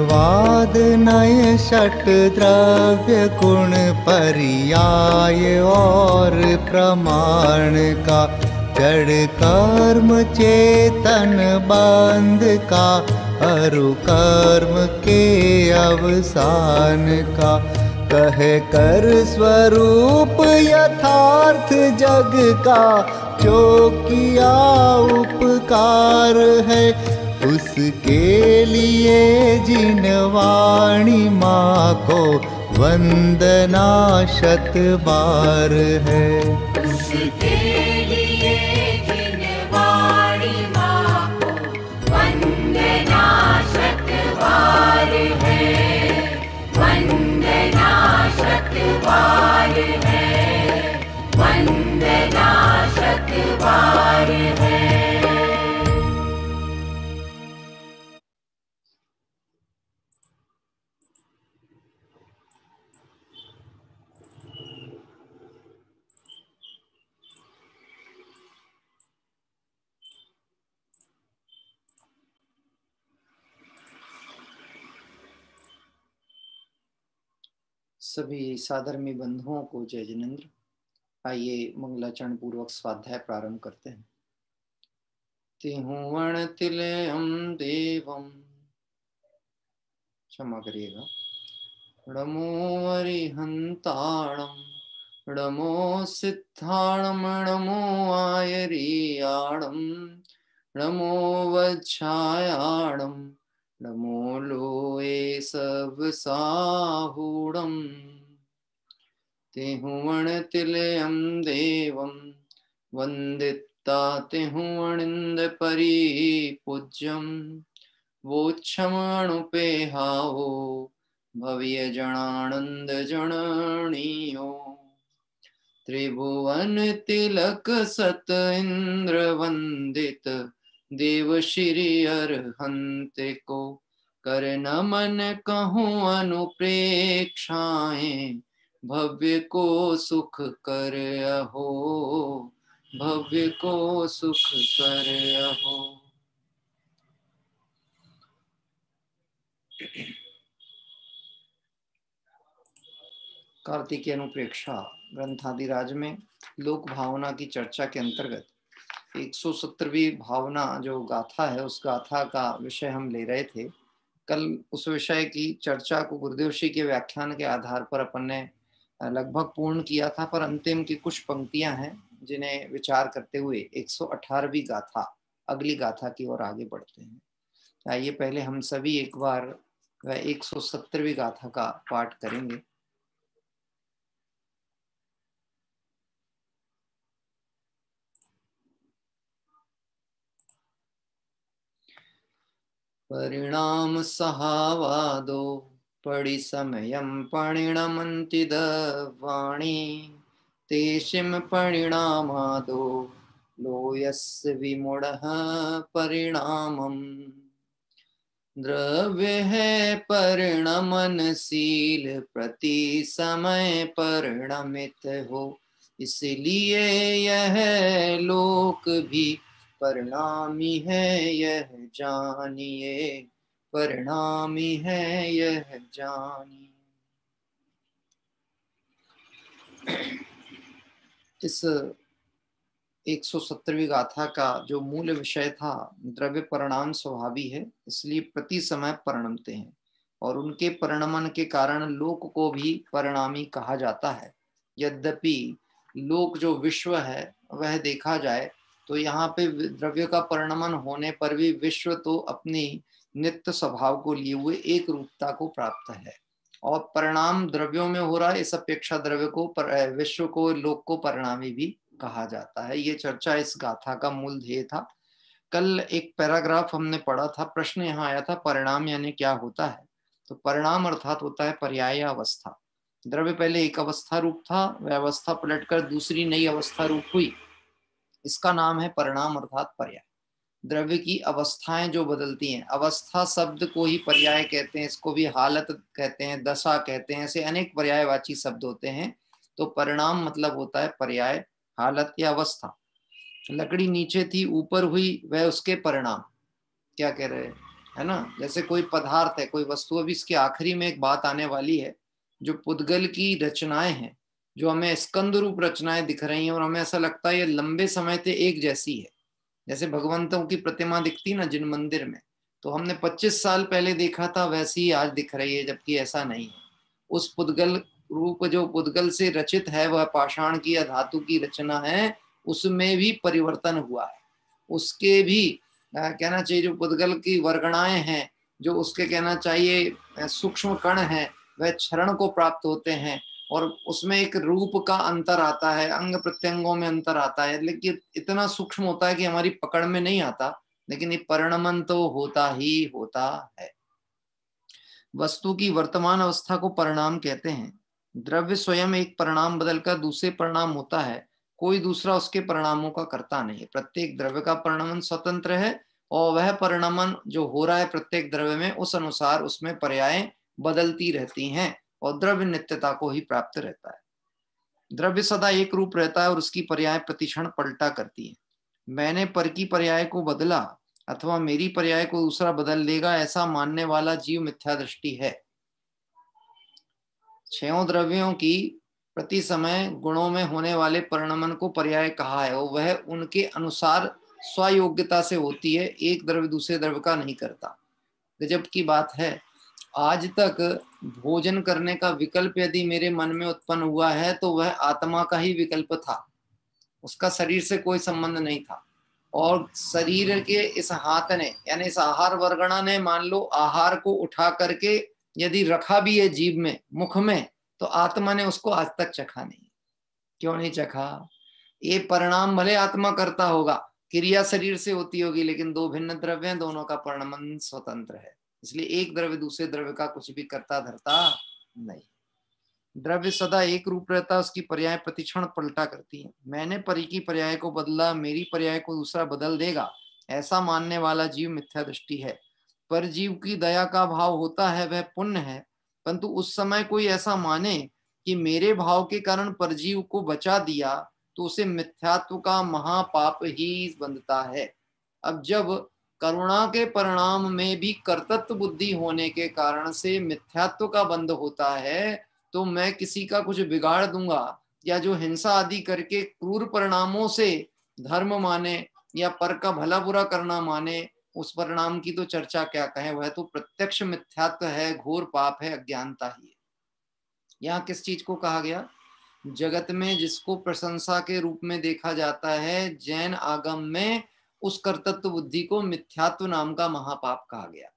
वाद नय षट द्रव्य गुण पर्याय और प्रमाण का जड़ कर्म चेतन बंध का अरु कर्म के अवसान का कहे कर स्वरूप यथार्थ जग का जो किया उपकार है उसके लिए जिन वाणी माँ को वंदना शत बार है। उसके लिए जिन वाणी माँ को वंदना शत बार है, वंदना शत बार है, वंदना शत बार है। सभी साधर्मी बंधुओं को जय जिनेन्द्र। आइए मंगलाचरण पूर्वक स्वाध्याय प्रारंभ करते हैं। तिहुवण तिलयम देवम क्षमा करिएगा। नमो अरिहंताणम नमो सिद्धाणम नमो आयरियाणम नमो वज्छायाणम नमो लोए सब साहूणम तेहुवण तिलयम देवम वंदिता तेहुवणिंद परिपूज्यम वोच्छमाणुपेहावो भव्य जनानंद जननीयो त्रिभुवन तिलक सत इंद्र वंदित देव श्री अरहंत को कर नमन कहूँ अनुप्रेक्षाएं भव्य को सुख कर अहो भव्य को सुख कर अहो। 'कार्तिकी अनुप्रेक्षा' ग्रंथादिराज में लोक भावना की चर्चा के अंतर्गत 170वीं भावना जो गाथा है, उस गाथा का विषय हम ले रहे थे। कल उस विषय की चर्चा को गुरुदेव श्री के व्याख्यान के आधार पर अपन ने लगभग पूर्ण किया था, पर अंतिम की कुछ पंक्तियां हैं जिन्हें विचार करते हुए 118वीं गाथा, अगली गाथा की ओर आगे बढ़ते हैं। आइए पहले हम सभी एक बार 170वीं गाथा का पाठ करेंगे। परिणाम सहावादो पड़ी समयं परिणमन्ति दवाणी तेषिं परिणामादो लोयस्य विमूढ़ः परिणामम् द्रव्य है परिणमनशील प्रति समय परिणमित हो, इसलिए यह लोक भी परिणामी है यह जानिए, परिणामी है यह जानिए। इस 170वीं गाथा का जो मूल विषय था, द्रव्य परिणाम स्वभावी है, इसलिए प्रति समय परिणमते हैं और उनके परिणमन के कारण लोक को भी परिणामी कहा जाता है। यद्यपि लोक जो विश्व है वह देखा जाए तो यहाँ पे द्रव्य का परिणमन होने पर भी विश्व तो अपनी नित्य स्वभाव को लिए हुए एक रूपता को प्राप्त है और परिणाम द्रव्यों में हो रहा है। इस अपेक्षा द्रव्य को विश्व को लोक को परिणामी भी कहा जाता है। ये चर्चा इस गाथा का मूल ध्येय था। कल एक पैराग्राफ हमने पढ़ा था, प्रश्न यहाँ आया था परिणाम यानी क्या होता है। तो परिणाम अर्थात होता है पर्याय अवस्था। द्रव्य पहले एक अवस्था रूप था, वह अवस्था पलटकर दूसरी नई अवस्था रूप हुई, इसका नाम है परिणाम अर्थात पर्याय। द्रव्य की अवस्थाएं जो बदलती हैं, अवस्था शब्द को ही पर्याय कहते हैं, इसको भी हालत कहते हैं, दशा कहते हैं, ऐसे अनेक पर्यायवाची शब्द होते हैं। तो परिणाम मतलब होता है पर्याय, हालत या अवस्था। लकड़ी नीचे थी ऊपर हुई, वह उसके परिणाम। क्या कह रहे हैं, है ना। जैसे कोई पदार्थ है, कोई वस्तु। अभी इसके आखिरी में एक बात आने वाली है, जो पुद्गल की रचनाएं हैं, जो हमें स्कंद रूप रचनाएं दिख रही हैं और हमें ऐसा लगता है ये लंबे समय से एक जैसी है। जैसे भगवंतों की प्रतिमा दिखती ना जिन मंदिर में, तो हमने 25 साल पहले देखा था वैसी ही आज दिख रही है, जबकि ऐसा नहीं है। उस पुद्गल रूप जो पुद्गल से रचित है, वह पाषाण की या धातु की रचना है, उसमें भी परिवर्तन हुआ है। उसके भी कहना चाहिए जो पुद्गल की वर्गणाएं हैं, जो उसके कहना चाहिए सूक्ष्म कण हैं, वह क्षरण को प्राप्त होते हैं और उसमें एक रूप का अंतर आता है, अंग प्रत्यंगों में अंतर आता है, लेकिन इतना सूक्ष्म होता है कि हमारी पकड़ में नहीं आता, लेकिन ये परिणमन तो होता ही होता है। वस्तु की वर्तमान अवस्था को परिणाम कहते हैं। द्रव्य स्वयं एक परिणाम बदलकर दूसरे परिणाम होता है, कोई दूसरा उसके परिणामों का करता नहीं है। प्रत्येक द्रव्य का परिणमन स्वतंत्र है और वह परिणमन जो हो रहा है प्रत्येक द्रव्य में, उस अनुसार उसमें पर्याय बदलती रहती हैं और द्रव्य नित्यता को ही प्राप्त रहता है। द्रव्य सदा एक रूप रहता है और उसकी पर्याय प्रतिक्षण पलटा करती है। मैंने पर की पर्याय को बदला अथवा मेरी पर्याय को दूसरा बदल देगा, ऐसा मानने वाला जीव मिथ्या दृष्टि है। छयों द्रव्यों की प्रति समय गुणों में होने वाले परिणमन को पर्याय कहा है और वह उनके अनुसार स्वयोग्यता से होती है, एक द्रव्य दूसरे द्रव्य का नहीं करता। गजब की बात है। आज तक भोजन करने का विकल्प यदि मेरे मन में उत्पन्न हुआ है तो वह आत्मा का ही विकल्प था, उसका शरीर से कोई संबंध नहीं था। और शरीर के इस हाथ ने यानी इस आहार वर्गणा ने मान लो आहार को उठा करके यदि रखा भी है जीभ में, मुख में, तो आत्मा ने उसको आज तक चखा नहीं। क्यों नहीं चखा? ये परिणाम भले आत्मा करता होगा, क्रिया शरीर से होती होगी, लेकिन दो भिन्न द्रव्य हैं, दोनों का परिणमन स्वतंत्र है। इसलिए एक द्रव्य दूसरे द्रव्य का कुछ भी करता धरता नहीं। द्रव्य सदा एक रूप रहता, उसकी पर्याय प्रतिक्षण पलटा करती है। मैंने परी की पर्याय को बदला, मेरी पर्याय को दूसरा बदल देगा, ऐसा मानने वाला जीव मिथ्या दृष्टि है। पर जीव की दया का भाव होता है, वह पुण्य है। परंतु उस समय कोई ऐसा माने कि मेरे भाव के कारण परजीव को बचा दिया, तो उसे मिथ्यात्व का महापाप ही बनता है। अब जब करुणा के परिणाम में भी कर्तृत्व बुद्धि होने के कारण से मिथ्यात्व का बंध होता है, तो मैं किसी का कुछ बिगाड़ दूंगा या जो हिंसा आदि करके क्रूर परिणामों से धर्म माने या पर का भला बुरा करना माने, उस परिणाम की तो चर्चा क्या कहें, वह तो प्रत्यक्ष मिथ्यात्व है, घोर पाप है, अज्ञानता ही है। यहाँ किस चीज को कहा गया? जगत में जिसको प्रशंसा के रूप में देखा जाता है, जैन आगम में उस कर्तृत्व बुद्धि को मिथ्यात्व नाम का महापाप कहा गया।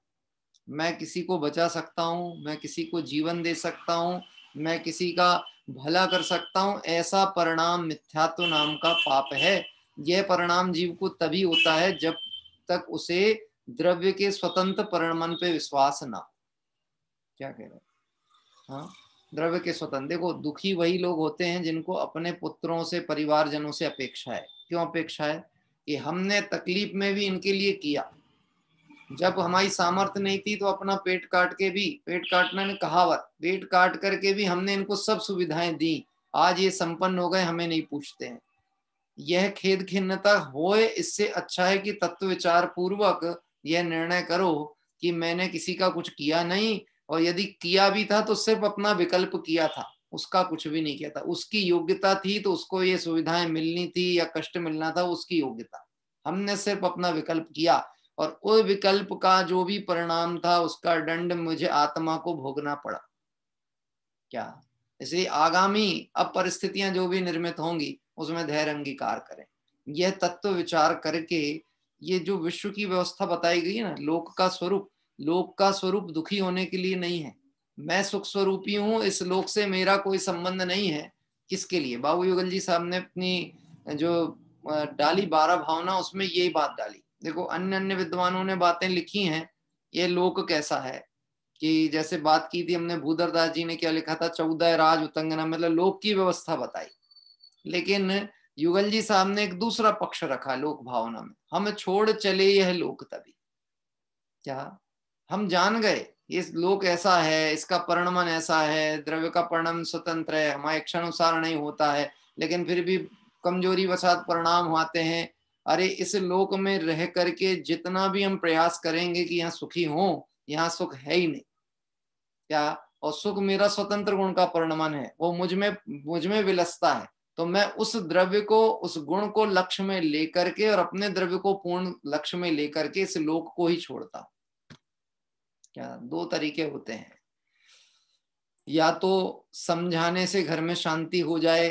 मैं किसी को बचा सकता हूँ, मैं किसी को जीवन दे सकता हूँ, मैं किसी का भला कर सकता हूँ, ऐसा परिणाम मिथ्यात्व नाम का पाप है। यह परिणाम जीव को तभी होता है जब तक उसे द्रव्य के स्वतंत्र परिणाम पे विश्वास ना हो। क्या कह रहे हैं? हाँ, द्रव्य के स्वतंत्र। देखो, दुखी वही लोग होते हैं जिनको अपने पुत्रों से, परिवारजनों से अपेक्षा है। क्यों अपेक्षा है? कि हमने तकलीफ में भी इनके लिए किया, जब हमारी सामर्थ्य नहीं थी तो अपना पेट काट के भी, पेट काटना ने कहावत, पेट काट करके भी हमने इनको सब सुविधाएं दी, आज ये संपन्न हो गए, हमें नहीं पूछते हैं। यह खेद खिन्नता होए, इससे अच्छा है कि तत्व विचार पूर्वक यह निर्णय करो कि मैंने किसी का कुछ किया नहीं, और यदि किया भी था तो सिर्फ अपना विकल्प किया था, उसका कुछ भी नहीं किया था। उसकी योग्यता थी तो उसको ये सुविधाएं मिलनी थी या कष्ट मिलना था, उसकी योग्यता। हमने सिर्फ अपना विकल्प किया, और उस विकल्प का जो भी परिणाम था उसका दंड मुझे आत्मा को भोगना पड़ा। क्या? इसलिए आगामी अब परिस्थितियां जो भी निर्मित होंगी उसमें धैर्य अंगीकार करें। यह तत्व विचार करके ये जो विश्व की व्यवस्था बताई गई है ना, लोक का स्वरूप दुखी होने के लिए नहीं है। मैं सुख स्वरूपी हूं, इस लोक से मेरा कोई संबंध नहीं है। किसके लिए? बाबू युगल जी साहब ने अपनी जो डाली 12 भावना, उसमें यही बात डाली। देखो, अन्य अन्य विद्वानों ने बातें लिखी हैं, ये लोक कैसा है, कि जैसे बात की थी हमने, भूधर दास जी ने क्या लिखा था, 14 राज उतंगना, मतलब लोक की व्यवस्था बताई। लेकिन युगल जी साहब ने एक दूसरा पक्ष रखा लोक भावना में, हम छोड़ चले यह लोक तभी। क्या? हम जान गए ये लोक ऐसा है, इसका परिणमन ऐसा है, द्रव्य का परिणाम स्वतंत्र है, हमारे इच्छानुसार नहीं होता है, लेकिन फिर भी कमजोरी वसात परिणाम आते हैं। अरे, इस लोक में रह करके जितना भी हम प्रयास करेंगे कि यहाँ सुखी हो, यहाँ सुख है ही नहीं। क्या? और सुख मेरा स्वतंत्र गुण का परिणमन है, वो मुझ में विलसता है। तो मैं उस द्रव्य को, उस गुण को लक्ष्य में लेकर के और अपने द्रव्य को पूर्ण लक्ष्य में लेकर के इस लोक को ही छोड़ता हूं। क्या? दो तरीके होते हैं, या तो समझाने से घर में शांति हो जाए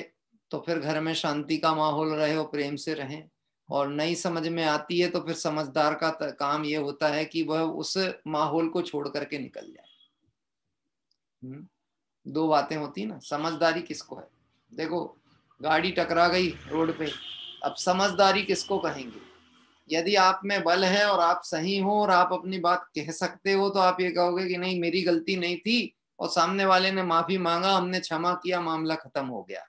तो फिर घर में शांति का माहौल रहे और प्रेम से रहें, और नहीं समझ में आती है तो फिर समझदार का काम ये होता है कि वह उस माहौल को छोड़ करके निकल जाए। दो बातें होती है ना। समझदारी किसको है? देखो, गाड़ी टकरा गई रोड पे, अब समझदारी किसको कहेंगे? यदि आप में बल है और आप सही हो और आप अपनी बात कह सकते हो तो आप ये कहोगे कि नहीं, मेरी गलती नहीं थी, और सामने वाले ने माफी मांगा, हमने क्षमा किया, मामला खत्म हो गया।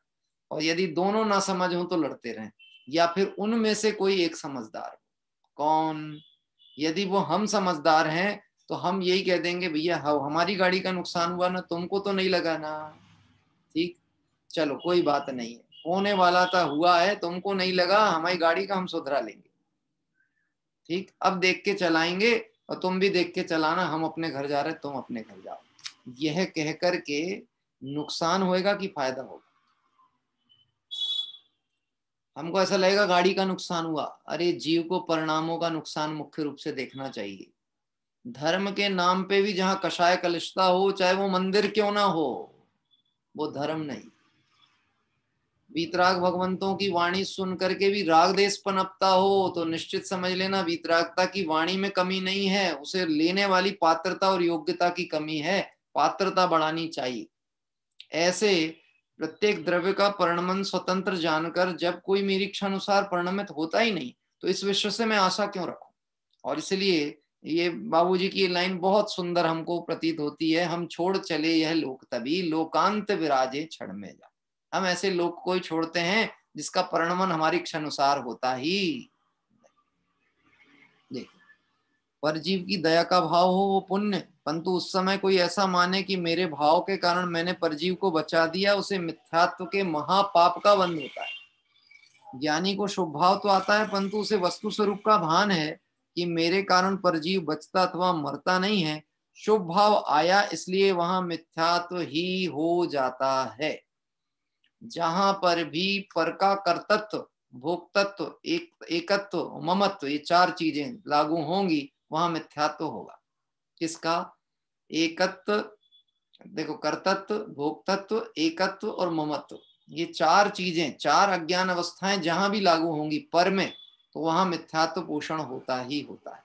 और यदि दोनों ना समझ हो तो लड़ते रहें, या फिर उनमें से कोई एक समझदार हो। कौन? यदि वो हम समझदार हैं तो हम यही कह देंगे, भैया हमारी गाड़ी का नुकसान हुआ ना, तुमको तो नहीं लगा ना, ठीक, चलो कोई बात नहीं है, होने वाला था, हुआ है, तुमको नहीं लगा, हमारी गाड़ी का हम सुधरा लेंगे, ठीक, अब देख के चलाएंगे और तुम भी देख के चलाना, हम अपने घर जा रहे, तुम अपने घर जाओ। यह कह करके नुकसान होएगा कि फायदा होगा? हमको ऐसा लगेगा गाड़ी का नुकसान हुआ। अरे, जीव को परिणामों का नुकसान मुख्य रूप से देखना चाहिए। धर्म के नाम पे भी जहां कषाय कलुषता हो, चाहे वो मंदिर क्यों ना हो, वो धर्म नहीं। वीतराग भगवंतों की वाणी सुन करके भी राग देश पनपता हो तो निश्चित समझ लेना वीतरागता की वाणी में कमी नहीं है, उसे लेने वाली पात्रता और योग्यता की कमी है, पात्रता बढ़ानी चाहिए। ऐसे प्रत्येक द्रव्य का परिणमन स्वतंत्र जानकर जब कोई मेरी इच्छा अनुसार परिणमित होता ही नहीं तो इस विश्व से मैं आशा क्यों रखूं। और इसलिए ये बाबूजी की लाइन बहुत सुंदर हमको प्रतीत होती है, हम छोड़ चले यह लोक तभी लोकांत विराजे क्षण में जा। हम ऐसे लोक को ही छोड़ते हैं जिसका परिणमन हमारी इच्छा अनुसार होता ही। देखो, परजीव की दया का भाव हो वो पुण्य, परंतु उस समय कोई ऐसा माने कि मेरे भाव के कारण मैंने परजीव को बचा दिया, उसे मिथ्यात्व के महापाप का बंध होता है। ज्ञानी को शुभ भाव तो आता है परंतु उसे वस्तु स्वरूप का भान है कि मेरे कारण परजीव बचता अथवा मरता नहीं है। शुभ भाव आया इसलिए वहां मिथ्यात्व ही हो जाता है। जहां पर भी पर का कर्तृत्व, भोक्तत्व, एकत्व, ममत्व, ये चार चीजें लागू होंगी वहां मिथ्यात्व होगा। किसका? एकत्व, देखो, कर्तत्व, भोक्तत्व, एकत्व और ममत्व, ये चार चीजें, चार अज्ञान अवस्थाएं जहां भी लागू होंगी पर में, तो वहां मिथ्यात्व पोषण होता ही होता है।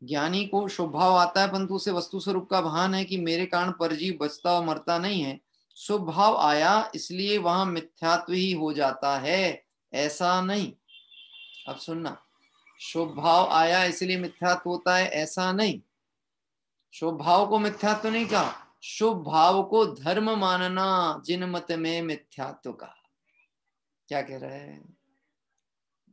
ज्ञानी को शुभ भाव आता है परंतु उसे वस्तु स्वरूप का भान है कि मेरे कारण परजीव बचता और मरता नहीं है। शुभ भाव आया इसलिए वहां मिथ्यात्व ही हो जाता है, ऐसा नहीं। अब सुनना, शुभ भाव आया इसलिए मिथ्यात्व होता है ऐसा नहीं। शुभ भाव को मिथ्यात्व नहीं कहा, शुभ भाव को धर्म मानना जिन मत में मिथ्यात्व कहा। क्या कह रहे हैं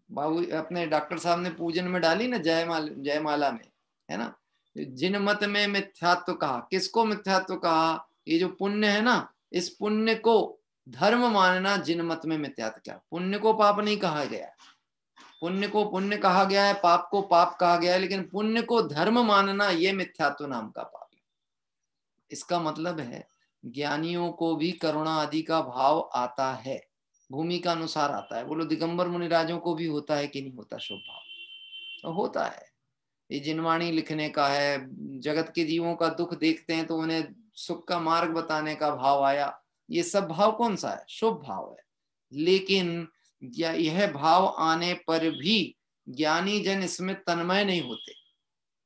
बाबू? अपने डॉक्टर साहब ने पूजन में डाली ना जयमाला में, है ना, जिन मत में मिथ्यात्व कहा। किसको मिथ्यात्व कहा? ये जो पुण्य है ना, इस पुण्य को धर्म मानना जिन मत में मिथ्यात्व। क्या पुण्य को पाप नहीं कहा गया, पुण्य को पुण्य कहा गया है, पाप को पाप कहा गया है, लेकिन पुण्य को धर्म मानना ये मिथ्यात्व नाम का पाप है। इसका मतलब है ज्ञानियों को भी करुणा आदि का भाव आता है, भूमिका अनुसार आता है। बोलो दिगंबर मुनिराजों को भी होता है कि नहीं होता शुभ भाव? तो होता है। ये जिनवाणी लिखने का है, जगत के जीवों का दुख देखते हैं तो उन्हें सुख का मार्ग बताने का भाव आया। ये सब भाव कौन सा है? शुभ भाव है। लेकिन यह भाव आने पर भी ज्ञानी जन इसमें तन्मय नहीं होते,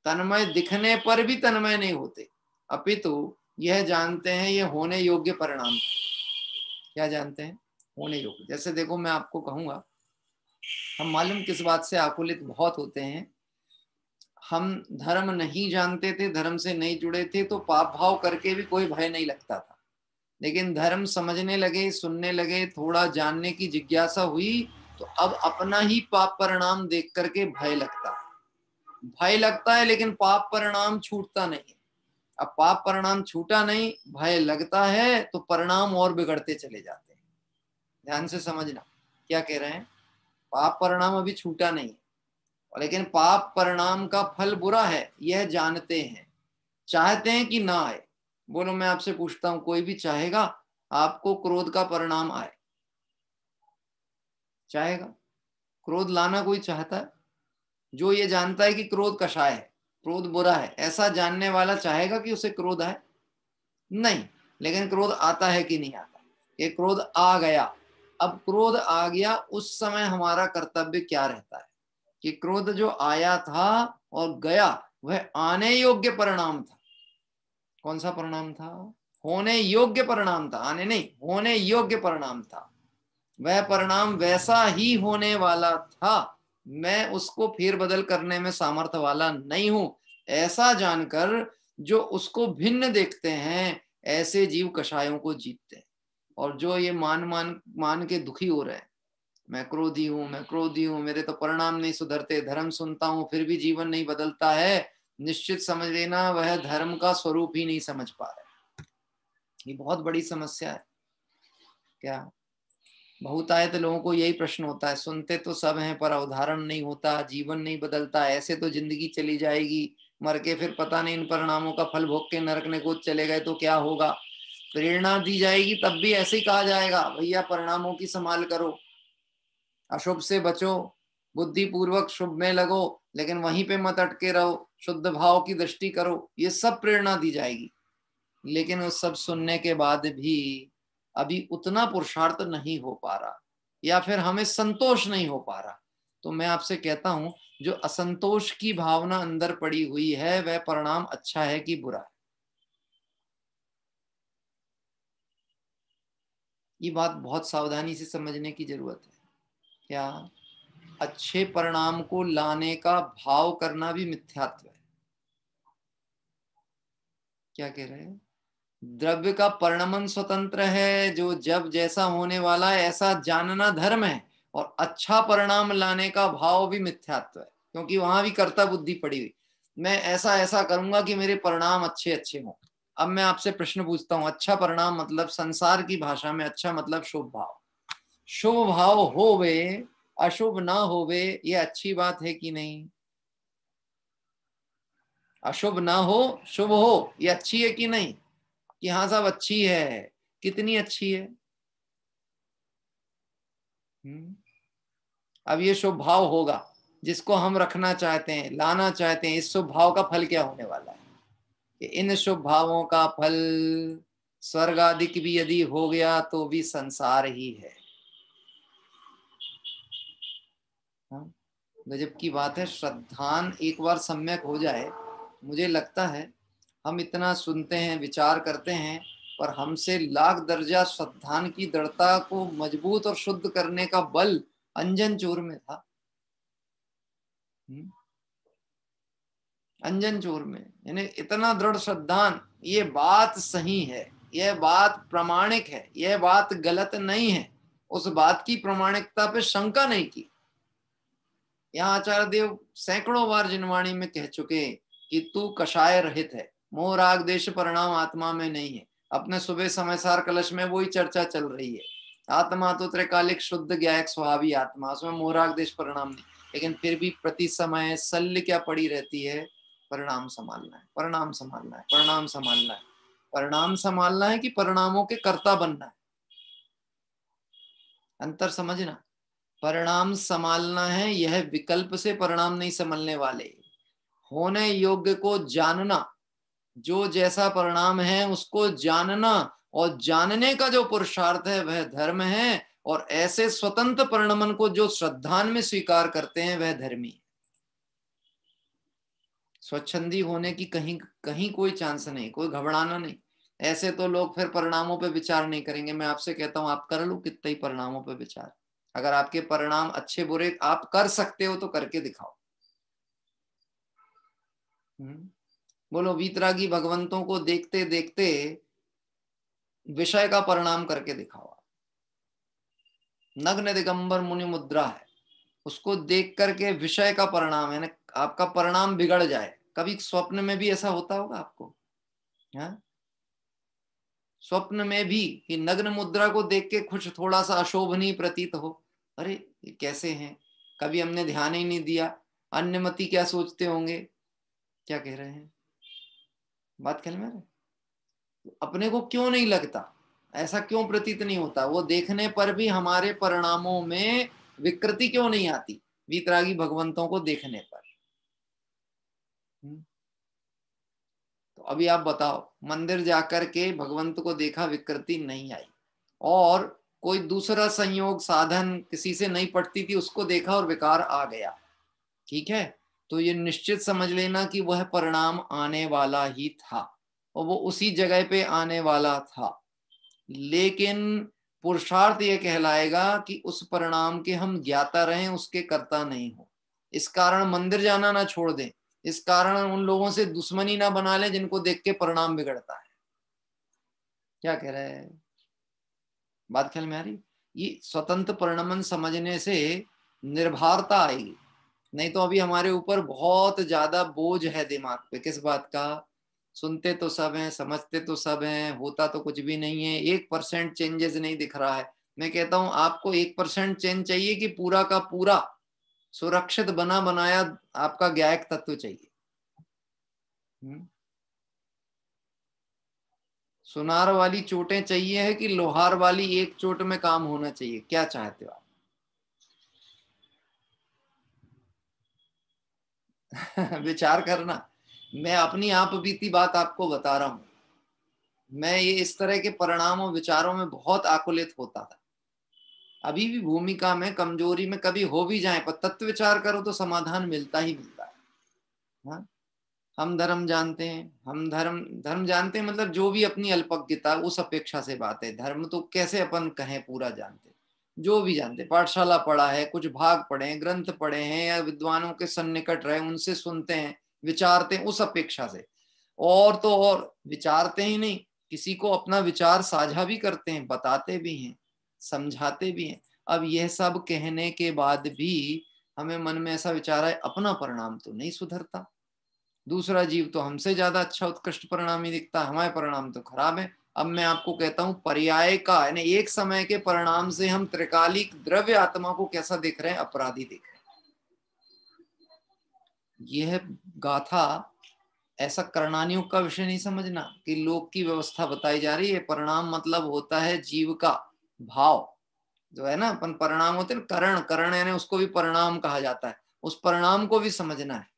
तन्मय दिखने पर भी तन्मय नहीं होते, अपितु यह जानते हैं ये होने योग्य परिणाम। क्या जानते हैं? होने योग्य। जैसे देखो, मैं आपको कहूंगा, हम मालूम किस बात से आकुलित बहुत होते हैं। हम धर्म नहीं जानते थे, धर्म से नहीं जुड़े थे, तो पाप भाव करके भी कोई भय नहीं लगता था। लेकिन धर्म समझने लगे, सुनने लगे, थोड़ा जानने की जिज्ञासा हुई, तो अब अपना ही पाप परिणाम देख करके भय लगता है। भय लगता है लेकिन पाप परिणाम छूटता नहीं। अब पाप परिणाम छूटा नहीं, भय लगता है, तो परिणाम और बिगड़ते चले जाते हैं। ध्यान से समझना क्या कह रहे हैं। पाप परिणाम अभी छूटा नहीं, लेकिन पाप परिणाम का फल बुरा है यह जानते हैं, चाहते हैं कि ना आए। बोलो, मैं आपसे पूछता हूं, कोई भी चाहेगा आपको क्रोध का परिणाम आए? चाहेगा? क्रोध लाना कोई चाहता है? जो ये जानता है कि क्रोध कषाय है, क्रोध बुरा है, ऐसा जानने वाला चाहेगा कि उसे क्रोध आए? नहीं। लेकिन क्रोध आता है कि नहीं आता? ये क्रोध आ गया। अब क्रोध आ गया, उस समय हमारा कर्तव्य क्या रहता है कि क्रोध जो आया था और गया वह आने योग्य परिणाम था। कौन सा परिणाम था? होने योग्य परिणाम था, आने नहीं, होने योग्य परिणाम था। वह परिणाम वैसा ही होने वाला था, मैं उसको फेर बदल करने में सामर्थ्य वाला नहीं हूं। ऐसा जानकर जो उसको भिन्न देखते हैं, ऐसे जीव कषायों को जीतते हैं। और जो ये मान के दुखी हो रहे हैं, मैं क्रोधी हूं, मैं क्रोधी हूं, मेरे तो परिणाम नहीं सुधरते, धर्म सुनता हूं फिर भी जीवन नहीं बदलता है, निश्चित समझ लेना वह धर्म का स्वरूप ही नहीं समझ पा रहे। ये बहुत बड़ी समस्या है। क्या बहुतायत लोगों को यही प्रश्न होता है, सुनते तो सब हैं पर अवधारण नहीं होता, जीवन नहीं बदलता, ऐसे तो जिंदगी चली जाएगी, मर के फिर पता नहीं इन परिणामों का फल भोग के नरक में कूद चले गए तो क्या होगा। प्रेरणा दी जाएगी तब भी ऐसे ही कहा जाएगा, भैया परिणामों की संभाल करो, अशुभ से बचो, बुद्धि पूर्वक शुभ में लगो, लेकिन वहीं पे मत अटके रहो। शुद्ध भाव की दृष्टि करो, ये सब प्रेरणा दी जाएगी। लेकिन उस सब सुनने के बाद भी अभी उतना पुरुषार्थ नहीं हो पा रहा, या फिर हमें संतोष नहीं हो पा रहा, तो मैं आपसे कहता हूं जो असंतोष की भावना अंदर पड़ी हुई है वह परिणाम अच्छा है कि बुरा है? ये बात बहुत सावधानी से समझने की जरूरत है। क्या अच्छे परिणाम को लाने का भाव करना भी मिथ्यात्व है? क्या कह रहे हैं? द्रव्य का परिणमन स्वतंत्र है, जो जब जैसा होने वाला है ऐसा जानना धर्म है, और अच्छा परिणाम लाने का भाव भी मिथ्यात्व है, क्योंकि वहां भी कर्ता बुद्धि पड़ी हुई। मैं ऐसा ऐसा करूंगा कि मेरे परिणाम अच्छे अच्छे हों। अब मैं आपसे प्रश्न पूछता हूं, अच्छा परिणाम मतलब संसार की भाषा में अच्छा मतलब शुभ भाव। शुभ भाव होवे अशुभ ना होवे, ये अच्छी बात है कि नहीं? अशुभ ना हो शुभ हो, ये अच्छी है कि नहीं? कि हाँ साहब अच्छी है, कितनी अच्छी है? अब ये शुभ भाव होगा जिसको हम रखना चाहते हैं, लाना चाहते हैं, इस शुभ भाव का फल क्या होने वाला है? कि इन शुभ भावों का फल स्वर्ग आदि भी यदि हो गया तो भी संसार ही है। गजब की बात है। श्रद्धान एक बार सम्यक हो जाए, मुझे लगता है हम इतना सुनते हैं, विचार करते हैं, पर हमसे लाख दर्जा श्रद्धान की दृढ़ता को मजबूत और शुद्ध करने का बल अंजन चोर में था। अंजन चोर में, यानी इतना दृढ़ श्रद्धान, ये बात सही है, यह बात प्रामाणिक है, यह बात गलत नहीं है, उस बात की प्रामाणिकता पे शंका नहीं की। यहाँ आचार्य देव सैकड़ों बार जिनवाणी में कह चुके कि तू कषाय रहित है, मोह राग देश परिणाम आत्मा में नहीं है। अपने सुबह समयसार कलश में वही चर्चा चल रही है, आत्मा तो त्रैकालिक शुद्ध ज्ञायक स्वभावी आत्मा, उसमें मोह राग देश परिणाम नहीं। लेकिन फिर भी प्रति समय शल्य क्या पड़ी रहती है? परिणाम संभालना है, परिणाम संभालना है, परिणाम संभालना है। परिणाम संभालना है कि परिणामों के कर्ता बनना है? अंतर समझना। परिणाम संभालना है, यह विकल्प से परिणाम नहीं संभलने वाले। होने योग्य को जानना, जो जैसा परिणाम है उसको जानना, और जानने का जो पुरुषार्थ है वह धर्म है। और ऐसे स्वतंत्र परिणमन को जो श्रद्धान में स्वीकार करते हैं वह धर्मी है। स्वच्छंदी होने की कहीं कहीं कोई चांस नहीं, कोई घबराना नहीं। ऐसे तो लोग फिर परिणामों पे विचार नहीं करेंगे। मैं आपसे कहता हूं आप कर लो कितना ही परिणामों पे विचार। अगर आपके परिणाम अच्छे बुरे आप कर सकते हो तो करके दिखाओ। बोलो वीतरागी भगवंतों को देखते देखते विषय का परिणाम करके दिखाओ। नग्न दिगंबर मुनि मुद्रा है, उसको देख करके विषय का परिणाम है ना, आपका परिणाम बिगड़ जाए। कभी स्वप्न में भी ऐसा होता होगा आपको? हाँ, स्वप्न में भी कि नग्न मुद्रा को देख के कुछ थोड़ा सा अशोभनीय प्रतीत हो, अरे ये कैसे हैं, कभी हमने ध्यान ही नहीं दिया, अन्यमति क्या सोचते होंगे। क्या कह रहे हैं? बात ख्याल में आ रहा है? अपने को क्यों नहीं लगता, ऐसा क्यों प्रतीत नहीं होता? वो देखने पर भी हमारे परिणामों में विकृति क्यों नहीं आती वीतरागी भगवंतों को देखने पर? तो अभी आप बताओ, मंदिर जाकर के भगवंत को देखा, विकृति नहीं आई, और कोई दूसरा संयोग साधन किसी से नहीं पटती थी, उसको देखा और विकार आ गया, ठीक है, तो ये निश्चित समझ लेना कि वह परिणाम आने वाला ही था, और वो उसी जगह पे आने वाला था। लेकिन पुरुषार्थ ये कहलाएगा कि उस परिणाम के हम ज्ञाता रहें, उसके कर्ता नहीं हो। इस कारण मंदिर जाना ना छोड़ दें, इस कारण उन लोगों से दुश्मनी ना बना ले जिनको देख के परिणाम बिगड़ता है। क्या कह रहे हैं? बात ख्याल में आ रही? ये स्वतंत्र परिणमन समझने से निर्भरता आएगी। नहीं तो अभी हमारे ऊपर बहुत ज्यादा बोझ है दिमाग पे। किस बात का? सुनते तो सब हैं, समझते तो सब हैं, होता तो कुछ भी नहीं है, 1% चेंजेस नहीं दिख रहा है। मैं कहता हूं आपको 1% चेंज चाहिए कि पूरा का पूरा सुरक्षित बना बनाया आपका ज्ञायक तत्व चाहिए? सुनार वाली चोटें चाहिए है कि लोहार वाली एक चोट में काम होना चाहिए? क्या चाहते हो आप? विचार करना। मैं अपनी आप बीती बात आपको बता रहा हूं। मैं ये इस तरह के परिणाम और विचारों में बहुत आकुलित होता था। अभी भी भूमिका में कमजोरी में कभी हो भी जाए, पर तत्व विचार करो तो समाधान मिलता ही मिलता है। हाँ? हम धर्म जानते हैं, हम धर्म धर्म जानते हैं, मतलब जो भी अपनी अल्पज्ञता उस अपेक्षा से बात है। धर्म तो कैसे अपन कहें पूरा जानते, जो भी जानते, पाठशाला पढ़ा है, कुछ भाग पढ़े हैं, ग्रंथ पढ़े हैं, या विद्वानों के सन्निकट रहे, उनसे सुनते हैं, विचारते हैं उस अपेक्षा से। और तो और विचारते ही नहीं, किसी को अपना विचार साझा भी करते हैं, बताते भी हैं, समझाते भी हैं। अब यह सब कहने के बाद भी हमें मन में ऐसा विचार है, अपना परिणाम तो नहीं सुधरता, दूसरा जीव तो हमसे ज्यादा अच्छा उत्कृष्ट परिणाम ही दिखता, हमारे परिणाम तो खराब है। अब मैं आपको कहता हूं, पर्याय का यानी एक समय के परिणाम से हम त्रिकालिक द्रव्य आत्मा को कैसा देख रहे हैं, अपराधी देख रहे हैं। यह गाथा ऐसा करणानियों का विषय नहीं समझना कि लोक की व्यवस्था बताई जा रही है। परिणाम मतलब होता है जीव का भाव, जो है ना, अपन परिणाम होते हैं, करण, करण यानी उसको भी परिणाम कहा जाता है, उस परिणाम को भी समझना है।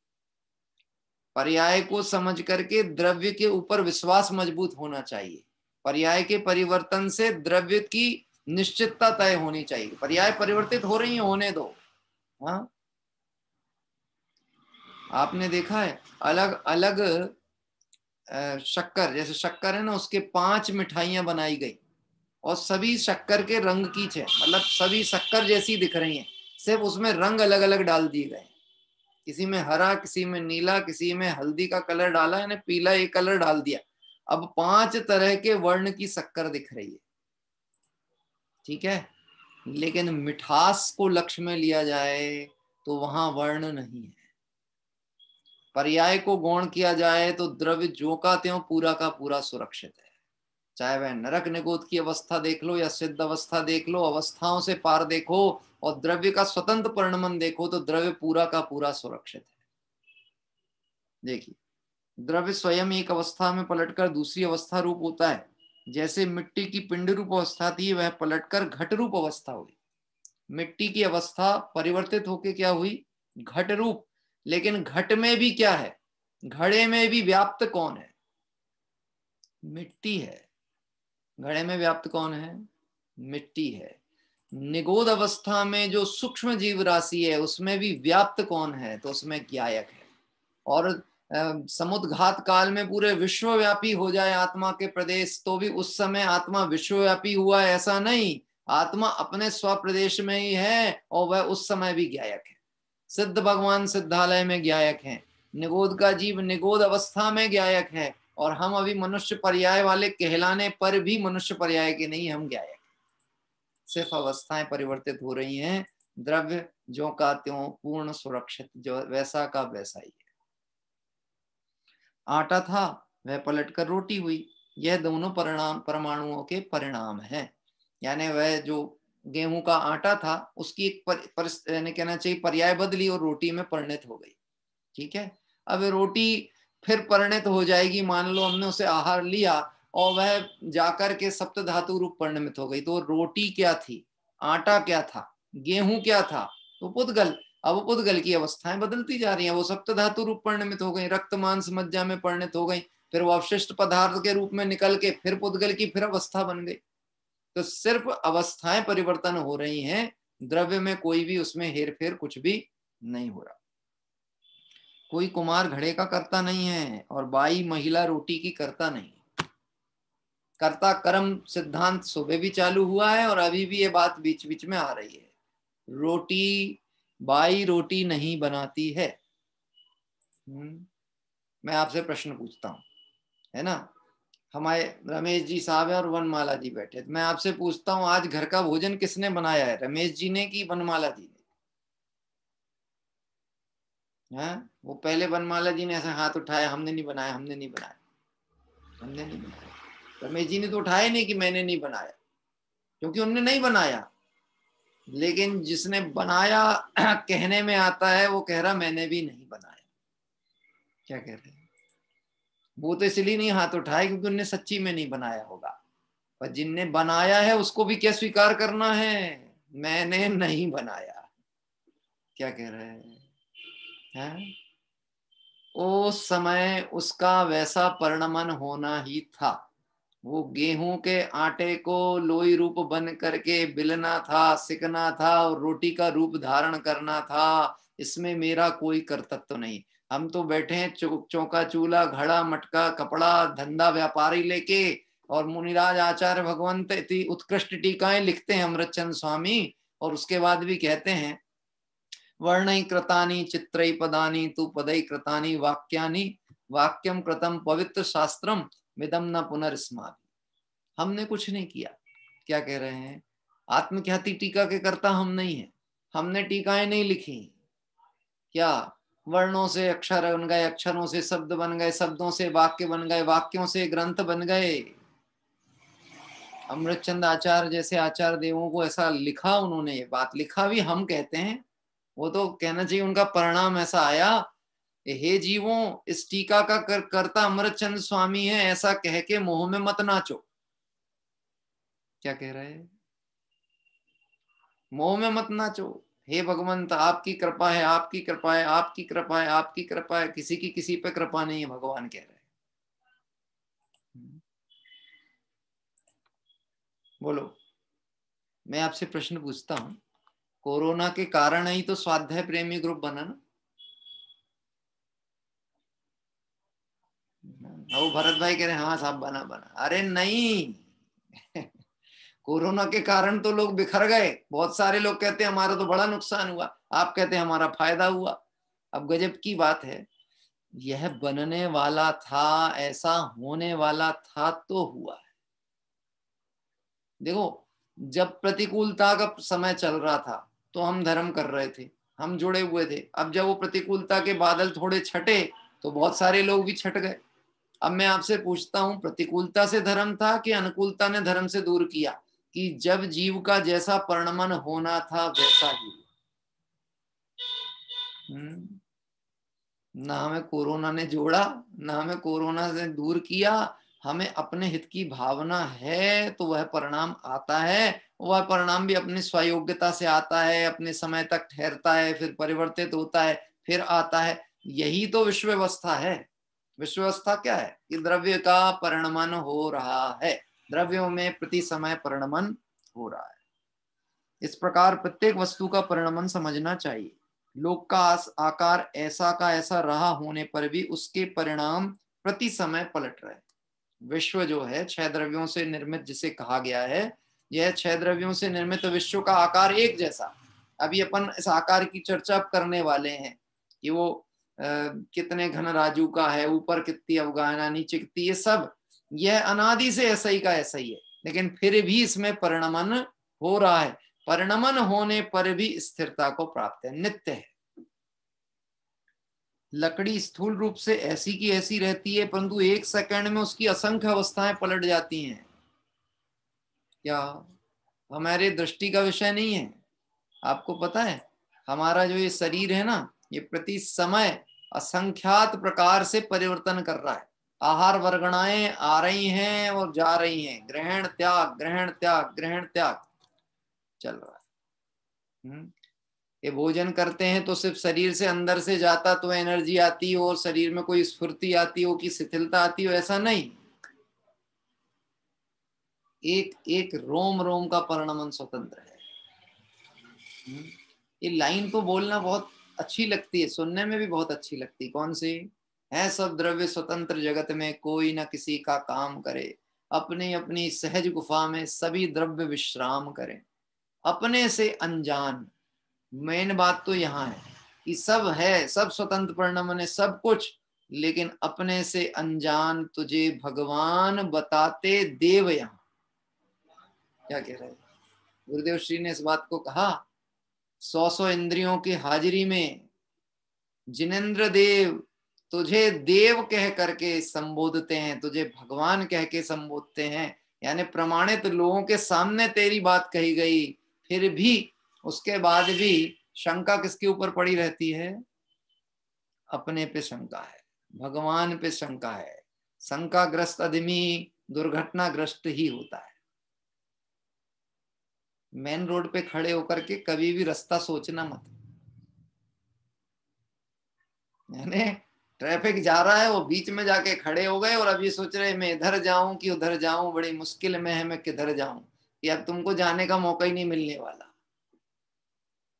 पर्याय को समझ करके द्रव्य के ऊपर विश्वास मजबूत होना चाहिए। पर्याय के परिवर्तन से द्रव्य की निश्चितता तय होनी चाहिए। पर्याय परिवर्तित हो रही है, होने दो। हाँ, आपने देखा है अलग अलग शक्कर, जैसे शक्कर है ना, उसके 5 मिठाइयां बनाई गई और सभी शक्कर के रंग की थे, मतलब सभी शक्कर जैसी दिख रही हैं, सिर्फ उसमें रंग अलग अलग डाल दिए गए। किसी में हरा, किसी में नीला, किसी में हल्दी का कलर डाला, यानी पीला एक कलर डाल दिया। अब 5 तरह के वर्ण की शक्कर दिख रही है, ठीक है। लेकिन मिठास को लक्ष्य में लिया जाए तो वहां वर्ण नहीं है। पर्याय को गौण किया जाए तो द्रव्य जो का त्यों पूरा का पूरा सुरक्षित है। चाहे वह नरक निगोद की अवस्था देख लो या सिद्ध अवस्था देख लो, अवस्थाओं से पार देखो और द्रव्य का स्वतंत्र परिणमन देखो, तो द्रव्य पूरा का पूरा सुरक्षित है। देखिए, द्रव्य स्वयं एक अवस्था में पलटकर दूसरी अवस्था रूप होता है। जैसे मिट्टी की पिंड रूप अवस्था थी, वह पलटकर घट रूप अवस्था हुई। मिट्टी की अवस्था परिवर्तित होकर क्या हुई, घट रूप। लेकिन घट में भी क्या है, घड़े में भी व्याप्त कौन है, मिट्टी है। घड़े में व्याप्त कौन है, मिट्टी है। निगोद अवस्था में जो सूक्ष्म जीव राशि है, उसमें भी व्याप्त कौन है, तो उसमें ज्ञायक है। और समुद्घात काल में पूरे विश्वव्यापी हो जाए आत्मा के प्रदेश, तो भी उस समय आत्मा विश्वव्यापी हुआ है ऐसा नहीं, आत्मा अपने स्वप्रदेश में ही है और वह उस समय भी ज्ञायक है। सिद्ध भगवान सिद्धालय में ज्ञायक है, निगोद का जीव निगोद अवस्था में ज्ञायक है, और हम अभी मनुष्य पर्याय वाले कहलाने पर भी मनुष्य पर्याय के नहीं, हम ज्ञायक। सिर्फ अवस्थाएं परिवर्तित हो रही हैं, द्रव्य जो का त्यों पूर्ण सुरक्षित, जो वैसा का वैसा ही है। आटा था, वह पलटकर रोटी हुई। यह दोनों परमाणुओं के परिणाम हैं। यानी वह जो गेहूं का आटा था, उसकी एक कहना चाहिए पर्याय बदली और रोटी में परिणत हो गई, ठीक है। अब रोटी फिर परिणत हो जाएगी, मान लो हमने उसे आहार लिया और वह जाकर के सप्त धातु रूप परिणमित हो गई, तो रोटी क्या थी, आटा क्या था, गेहूं क्या था, तो पुद्गल। अब पुद्गल की अवस्थाएं बदलती जा रही हैं, वो सप्त धातु रूप परिणमित हो गई, रक्त मांस मज्जा में परिणत हो गई, फिर वो अवशिष्ट पदार्थ के रूप में निकल के फिर पुद्गल की फिर अवस्था बन गई। तो सिर्फ अवस्थाएं परिवर्तन हो रही हैं, द्रव्य में कोई भी उसमें हेर फेर कुछ भी नहीं हो रहा। कोई कुमार घड़े का करता नहीं है और बाई महिला रोटी की करता नहीं। कर्ता कर्म सिद्धांत सुबह भी चालू हुआ है और अभी भी ये बात बीच बीच में आ रही है। रोटी, बाई रोटी नहीं बनाती है। मैं आपसे प्रश्न पूछता हूँ, है ना, हमारे रमेश जी साहब है और वनमाला जी बैठे, मैं आपसे पूछता हूँ, आज घर का भोजन किसने बनाया है, रमेश जी ने कि वनमाला जी ने? हाँ, वो पहले वनमाला जी ने ऐसा हाथ उठाया, हमने नहीं बनाया, हमने नहीं बनाया, हमने नहीं बनाया। रमेश जी ने तो उठाया नहीं कि मैंने नहीं बनाया, क्योंकि उन्होंने नहीं बनाया। लेकिन जिसने बनाया कहने में आता है, वो कह रहा मैंने भी नहीं बनाया। क्या कह रहे हैं? वो तो इसलिए नहीं हाथ उठाए क्योंकि उन्होंने सच्ची में नहीं बनाया होगा, पर जिनने बनाया है उसको भी क्या स्वीकार करना है, मैंने नहीं बनाया। क्या कह रहे हैं? उस समय उसका वैसा परिणमन होना ही था। वो गेहूं के आटे को लोई रूप बन करके बिलना था, सिकना था और रोटी का रूप धारण करना था। इसमें मेरा कोई कर्तव्य नहीं। हम तो बैठे हैं चौका चूल्हा घड़ा मटका कपड़ा धंधा व्यापारी लेके, और मुनिराज आचार्य भगवंत इतनी उत्कृष्ट टीकाएं लिखते हैं अमृतचंद स्वामी, और उसके बाद भी कहते हैं वर्णै कृतानि चित्रै पदानि तु पदै कृतानि वाक्यानि वाक्यम कृतम पवित्र शास्त्रम मिदम न पुनर्स्माभि। हमने कुछ नहीं किया। क्या कह रहे हैं? आत्मख्याति टीका के कर्ता हम नहीं है, हमने टीकाएं नहीं लिखी। क्या वर्णों से अक्षर बन गए, अक्षरों से शब्द बन गए, शब्दों से वाक्य बन गए, वाक्यों से ग्रंथ बन गए। अमृतचंद आचार्य जैसे आचार्य देवों को ऐसा लिखा, उन्होंने ये बात लिखा भी हम कहते हैं, वो तो कहना चाहिए उनका परिणाम ऐसा आया। हे जीवों, इस टीका का कर्ता अमृतचंद स्वामी है, ऐसा कह के मोह में मत नाचो। क्या कह रहे हैं? मोह में मत नाचो। हे भगवंत, आपकी कृपा है, आपकी कृपा है, आपकी कृपा है, आपकी कृपा है, किसी की किसी पे कृपा नहीं है, भगवान कह रहे हैं। बोलो, मैं आपसे प्रश्न पूछता हूं, कोरोना के कारण ही तो स्वाध्याय प्रेमी ग्रुप बना ना? वो भरत भाई कह रहे हैं हाँ साहब बना बना। अरे नहीं कोरोना के कारण तो लोग बिखर गए। बहुत सारे लोग कहते हैं हमारा तो बड़ा नुकसान हुआ, आप कहते हैं हमारा फायदा हुआ। अब गजब की बात है, यह बनने वाला था, ऐसा होने वाला था तो हुआ है। देखो, जब प्रतिकूलता का समय चल रहा था तो हम धर्म कर रहे थे, हम जुड़े हुए थे। अब जब वो प्रतिकूलता के बादल थोड़े छटे तो बहुत सारे लोग भी छट गए। अब मैं आपसे पूछता हूं, प्रतिकूलता से धर्म था कि अनुकूलता ने धर्म से दूर किया? कि जब जीव का जैसा परिणमन होना था वैसा ही। ना हमें कोरोना ने जोड़ा, ना हमें कोरोना से दूर किया। हमें अपने हित की भावना है तो वह परिणाम आता है। वह परिणाम भी अपनी स्वयोग्यता से आता है, अपने समय तक ठहरता है, फिर परिवर्तित होता है, फिर आता है। यही तो विश्व व्यवस्था है। विश्व व्यवस्था क्या है? कि द्रव्य का परिणमन हो रहा है, द्रव्यों में प्रति समय परिणमन हो रहा है। इस प्रकार प्रत्येक वस्तु का परिणमन समझना चाहिए। लोक का आकार ऐसा का ऐसा रहा होने पर भी उसके परिणाम प्रति समय पलट रहे। विश्व जो है 6 द्रव्यों से निर्मित जिसे कहा गया है, यह 6 द्रव्यों से निर्मित विश्व का आकार एक जैसा। अभी अपन इस आकार की चर्चा करने वाले हैं कि वो कितने घन राजू का है, ऊपर कितनी अवगाहना, नीचे कितनी, ये सब यह अनादि से ऐसा ही का ऐसा ही है। लेकिन फिर भी इसमें परिणमन हो रहा है। परिणमन होने पर भी स्थिरता को प्राप्त है, नित्य है। लकड़ी स्थूल रूप से ऐसी की ऐसी रहती है, परंतु 1 सेकंड में उसकी असंख्य अवस्थाएं पलट जाती हैं। क्या हमारे दृष्टि का विषय नहीं है? आपको पता है हमारा जो ये शरीर है ना, ये प्रति समय असंख्यात प्रकार से परिवर्तन कर रहा है। आहार वर्गणाएं आ रही हैं और जा रही हैं, ग्रहण त्याग ग्रहण त्याग ग्रहण त्याग चल रहा है। ये भोजन करते हैं तो सिर्फ शरीर से अंदर से जाता तो एनर्जी आती हो और शरीर में कोई स्फूर्ति आती हो कि शिथिलता आती हो, ऐसा नहीं। एक एक रोम रोम का परिणमन स्वतंत्र है। ये लाइन तो बोलना बहुत अच्छी लगती है, सुनने में भी बहुत अच्छी लगती। कौन सी है? सब द्रव्य स्वतंत्र जगत में कोई ना किसी का काम करे, अपनी अपनी सहज गुफा में सभी द्रव्य विश्राम करें, अपने से अनजान। मेन बात तो यहाँ है कि सब है, सब स्वतंत्र परिणमन है, सब कुछ, लेकिन अपने से अनजान तुझे भगवान बताते देव। यहाँ क्या कह रहे हैं गुरुदेव श्री ने इस बात को कहा, 100 इंद्रियों की हाजिरी में जिनेन्द्र देव तुझे देव कह करके संबोधते हैं, तुझे भगवान कह के संबोधते हैं। यानी प्रमाणित लोगों के सामने तेरी बात कही गई, फिर भी उसके बाद भी शंका किसके ऊपर पड़ी रहती है? अपने पे शंका है, भगवान पे शंका है। शंकाग्रस्त आदमी दुर्घटनाग्रस्त ही होता है। मेन रोड पे खड़े होकर के कभी भी रास्ता सोचना मत। यानी ट्रैफिक जा रहा है, वो बीच में जाके खड़े हो गए और अब ये सोच रहे मैं इधर जाऊं कि उधर जाऊं, बड़ी मुश्किल में है, मैं किधर जाऊं, कि अब तुमको जाने का मौका ही नहीं मिलने वाला।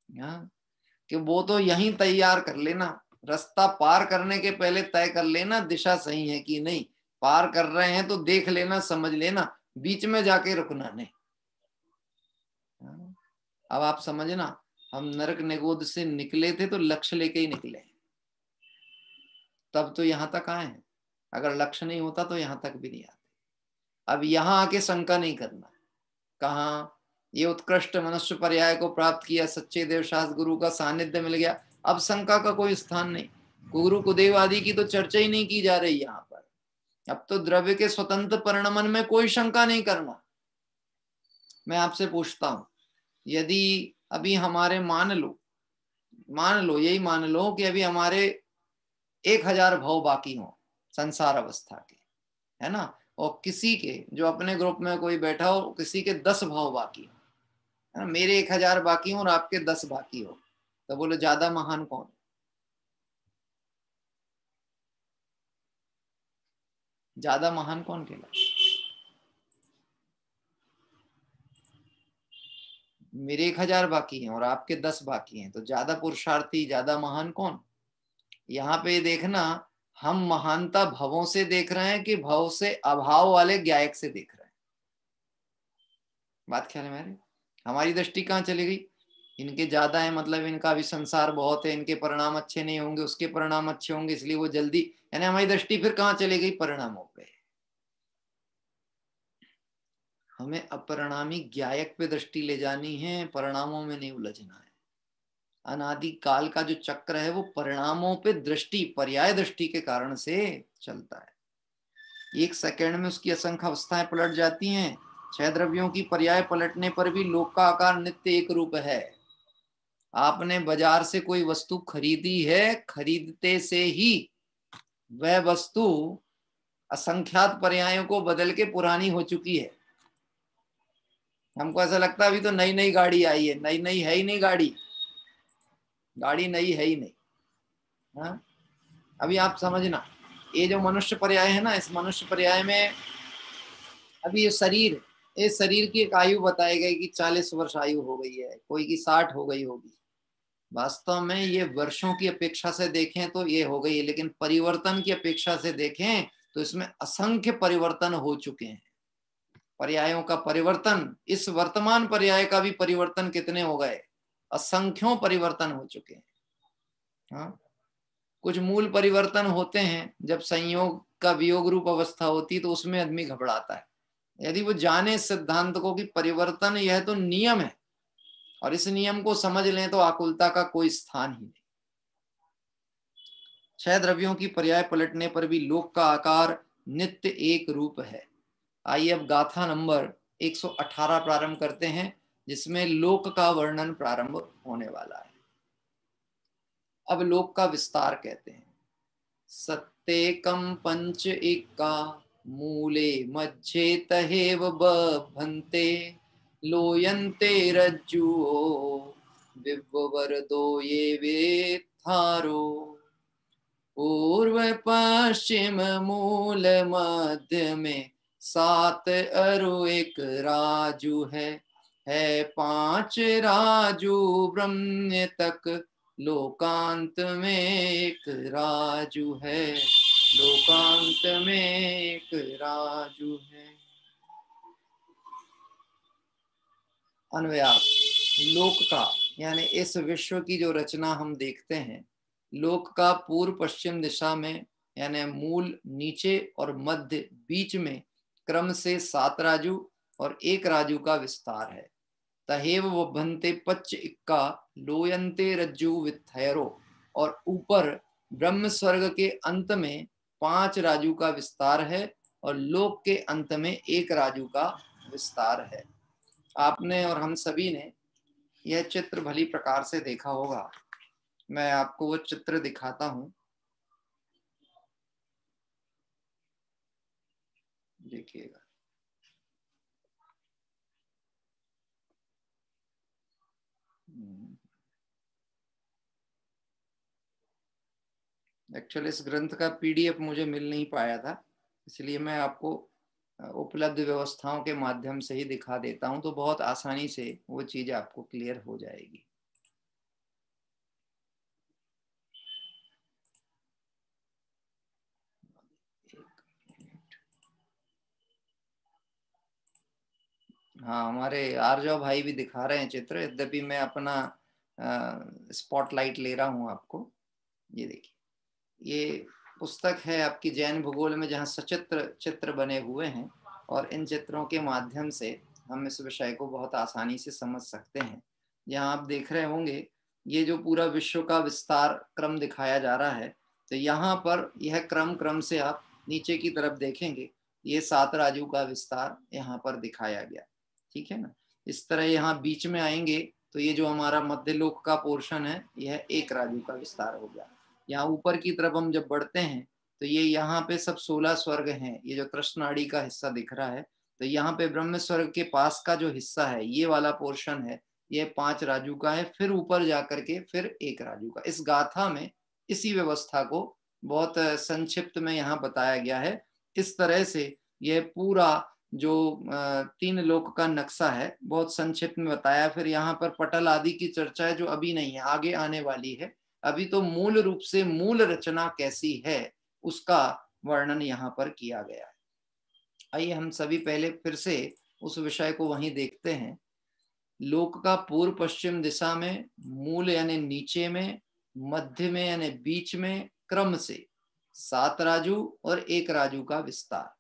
हाँ, कि वो तो यहीं तैयार कर लेना, रास्ता पार करने के पहले तय कर लेना दिशा सही है कि नहीं, पार कर रहे हैं तो देख लेना, समझ लेना, बीच में जाके रुकना नहीं। हाँ, अब आप समझना, हम नरक निगोद से निकले थे तो लक्ष्य लेके ही निकले, तब तो यहां तक आए हैं। अगर लक्ष्य नहीं होता तो यहां तक भी नहीं आते। अब यहां आके शंका नहीं करना, कहा ये उत्कृष्ट मनुष्य पर्याय को प्राप्त किया, सच्चे देव शास्त्र गुरु का सानिध्य मिल गया, अब शंका का कोई स्थान नहीं। गुरु कुदेव आदि की तो चर्चा ही नहीं की जा रही यहाँ पर। अब तो द्रव्य के स्वतंत्र परिणमन में कोई शंका नहीं करना। मैं आपसे पूछता हूं, यदि अभी हमारे मान लो यही मान लो कि अभी हमारे 1000 भाव बाकी हो संसार अवस्था के, है ना, और किसी के, जो अपने ग्रुप में कोई बैठा हो, किसी के 10 भाव बाकी हो, है ना, मेरे 1000 बाकी हो और आपके 10 बाकी हो, तो बोलो ज्यादा महान कौन? ज्यादा महान कौन कहलाए? मेरे 1000 बाकी हैं और आपके 10 बाकी हैं, तो ज्यादा पुरुषार्थी, ज्यादा महान कौन? यहाँ पे देखना, हम महानता भवों से देख रहे हैं कि भव से अभाव वाले ज्ञायक से देख रहे हैं? बात ख्याल में आ रही? हमारी दृष्टि कहाँ चली गई? इनके ज्यादा है मतलब इनका भी संसार बहुत है, इनके परिणाम अच्छे नहीं होंगे, उसके परिणाम अच्छे होंगे, इसलिए वो जल्दी, यानी हमारी दृष्टि फिर कहाँ चली गई? परिणामों पे। हमें अपरिणामी ज्ञायक पे दृष्टि ले जानी है, परिणामों में नहीं उलझना है। अनादि काल का जो चक्र है वो परिणामों पे दृष्टि, पर्याय दृष्टि के कारण से चलता है। एक सेकंड में उसकी असंख्य अवस्थाएं पलट जाती हैं। 6 द्रव्यों की पर्याय पलटने पर भी लोक का आकार नित्य एक रूप है। आपने बाजार से कोई वस्तु खरीदी है, खरीदते से ही वह वस्तु असंख्यात पर्यायों को बदल के पुरानी हो चुकी है। हमको ऐसा लगता है अभी तो नई नई गाड़ी आई है, नई नई है ही नहीं गाड़ी, गाड़ी नई है ही नहीं। हाँ, अभी आप समझना, ये जो मनुष्य पर्याय है ना, इस मनुष्य पर्याय में अभी ये शरीर, इस शरीर की एक आयु बताई गई कि 40 वर्ष आयु हो गई है, कोई की 60 हो गई होगी। वास्तव में ये वर्षों की अपेक्षा से देखें तो ये हो गई है, लेकिन परिवर्तन की अपेक्षा से देखें तो इसमें असंख्य परिवर्तन हो चुके हैं। पर्यायों का परिवर्तन, इस वर्तमान पर्याय का भी परिवर्तन कितने हो गए? असंख्यों परिवर्तन हो चुके हैं। हाँ, कुछ मूल परिवर्तन होते हैं, जब संयोग का वियोग रूप अवस्था होती है तो उसमें आदमी घबराता है। यदि वो जाने सिद्धांत को कि परिवर्तन यह तो नियम है, और इस नियम को समझ लें तो आकुलता का कोई स्थान ही नहीं। 6 द्रव्यों की पर्याय पलटने पर भी लोक का आकार नित्य एक रूप है। आइए अब गाथा नंबर 118 प्रारंभ करते हैं, जिसमें लोक का वर्णन प्रारंभ होने वाला है। अब लोक का विस्तार कहते हैं। सत्तेकं पंच एका मूले मध्ये तहेव बभन्ते लोयन्ते रज्जुओ विव्वरदो ये वेत्थारो पूर्व पश्चिम मूल मध्य में 7 अरु एक राजू है 5 राजू ब्रह्म तक लोकांत में एक राजू है, लोकांत में एक राजू है। अन्वयार्थ, लोक का यानी इस विश्व की जो रचना हम देखते हैं, लोक का पूर्व पश्चिम दिशा में यानी मूल नीचे और मध्य बीच में क्रम से 7 राजू और 1 राजू का विस्तार है। तहेव वभन्ते पच्च इक्का लोयन्ते रज्जु वित्थयरो, और ऊपर ब्रह्म स्वर्ग के अंत में 5 राजू का विस्तार है और लोक के अंत में 1 राजू का विस्तार है। आपने और हम सभी ने यह चित्र भली प्रकार से देखा होगा। मैं आपको वो चित्र दिखाता हूं, देखिएगा। एक्चुअली इस ग्रंथ का पीडीएफ मुझे मिल नहीं पाया था, इसलिए मैं आपको उपलब्ध व्यवस्थाओं के माध्यम से ही दिखा देता हूं, तो बहुत आसानी से वो चीज आपको क्लियर हो जाएगी। हाँ, हमारे आर्जव भाई भी दिखा रहे हैं चित्र, यद्यपि मैं अपना स्पॉटलाइट ले रहा हूं आपको। ये देखिए, ये पुस्तक है आपकी जैन भूगोल में, जहाँ सचित्र चित्र बने हुए हैं, और इन चित्रों के माध्यम से हम इस विषय को बहुत आसानी से समझ सकते हैं। यहाँ आप देख रहे होंगे, ये जो पूरा विश्व का विस्तार क्रम दिखाया जा रहा है, तो यहाँ पर यह क्रम से आप नीचे की तरफ देखेंगे, ये 7 राजू का विस्तार यहाँ पर दिखाया गया, ठीक है ना। इस तरह यहाँ बीच में आएंगे तो ये जो हमारा मध्यलोक का पोर्शन है, यह 1 राजू का विस्तार हो गया। यहाँ ऊपर की तरफ हम जब बढ़ते हैं तो ये यहाँ पे सब 16 स्वर्ग हैं। ये जो कृष्णाड़ी का हिस्सा दिख रहा है, तो यहाँ पे ब्रह्म स्वर्ग के पास का जो हिस्सा है, ये वाला पोर्शन है, ये 5 राजू का है। फिर ऊपर जाकर के फिर 1 राजू का। इस गाथा में इसी व्यवस्था को बहुत संक्षिप्त में यहाँ बताया गया है। इस तरह से यह पूरा जो 3 लोक का नक्शा है बहुत संक्षिप्त में बताया। फिर यहाँ पर पटल आदि की चर्चा है, जो अभी नहीं है, आगे आने वाली है। अभी तो मूल रूप से मूल रचना कैसी है उसका वर्णन यहाँ पर किया गया है। आइए हम सभी पहले फिर से उस विषय को वहीं देखते हैं। लोक का पूर्व पश्चिम दिशा में, मूल यानी नीचे में, मध्य में यानी बीच में, क्रम से 7 राजू और 1 राजू का विस्तार,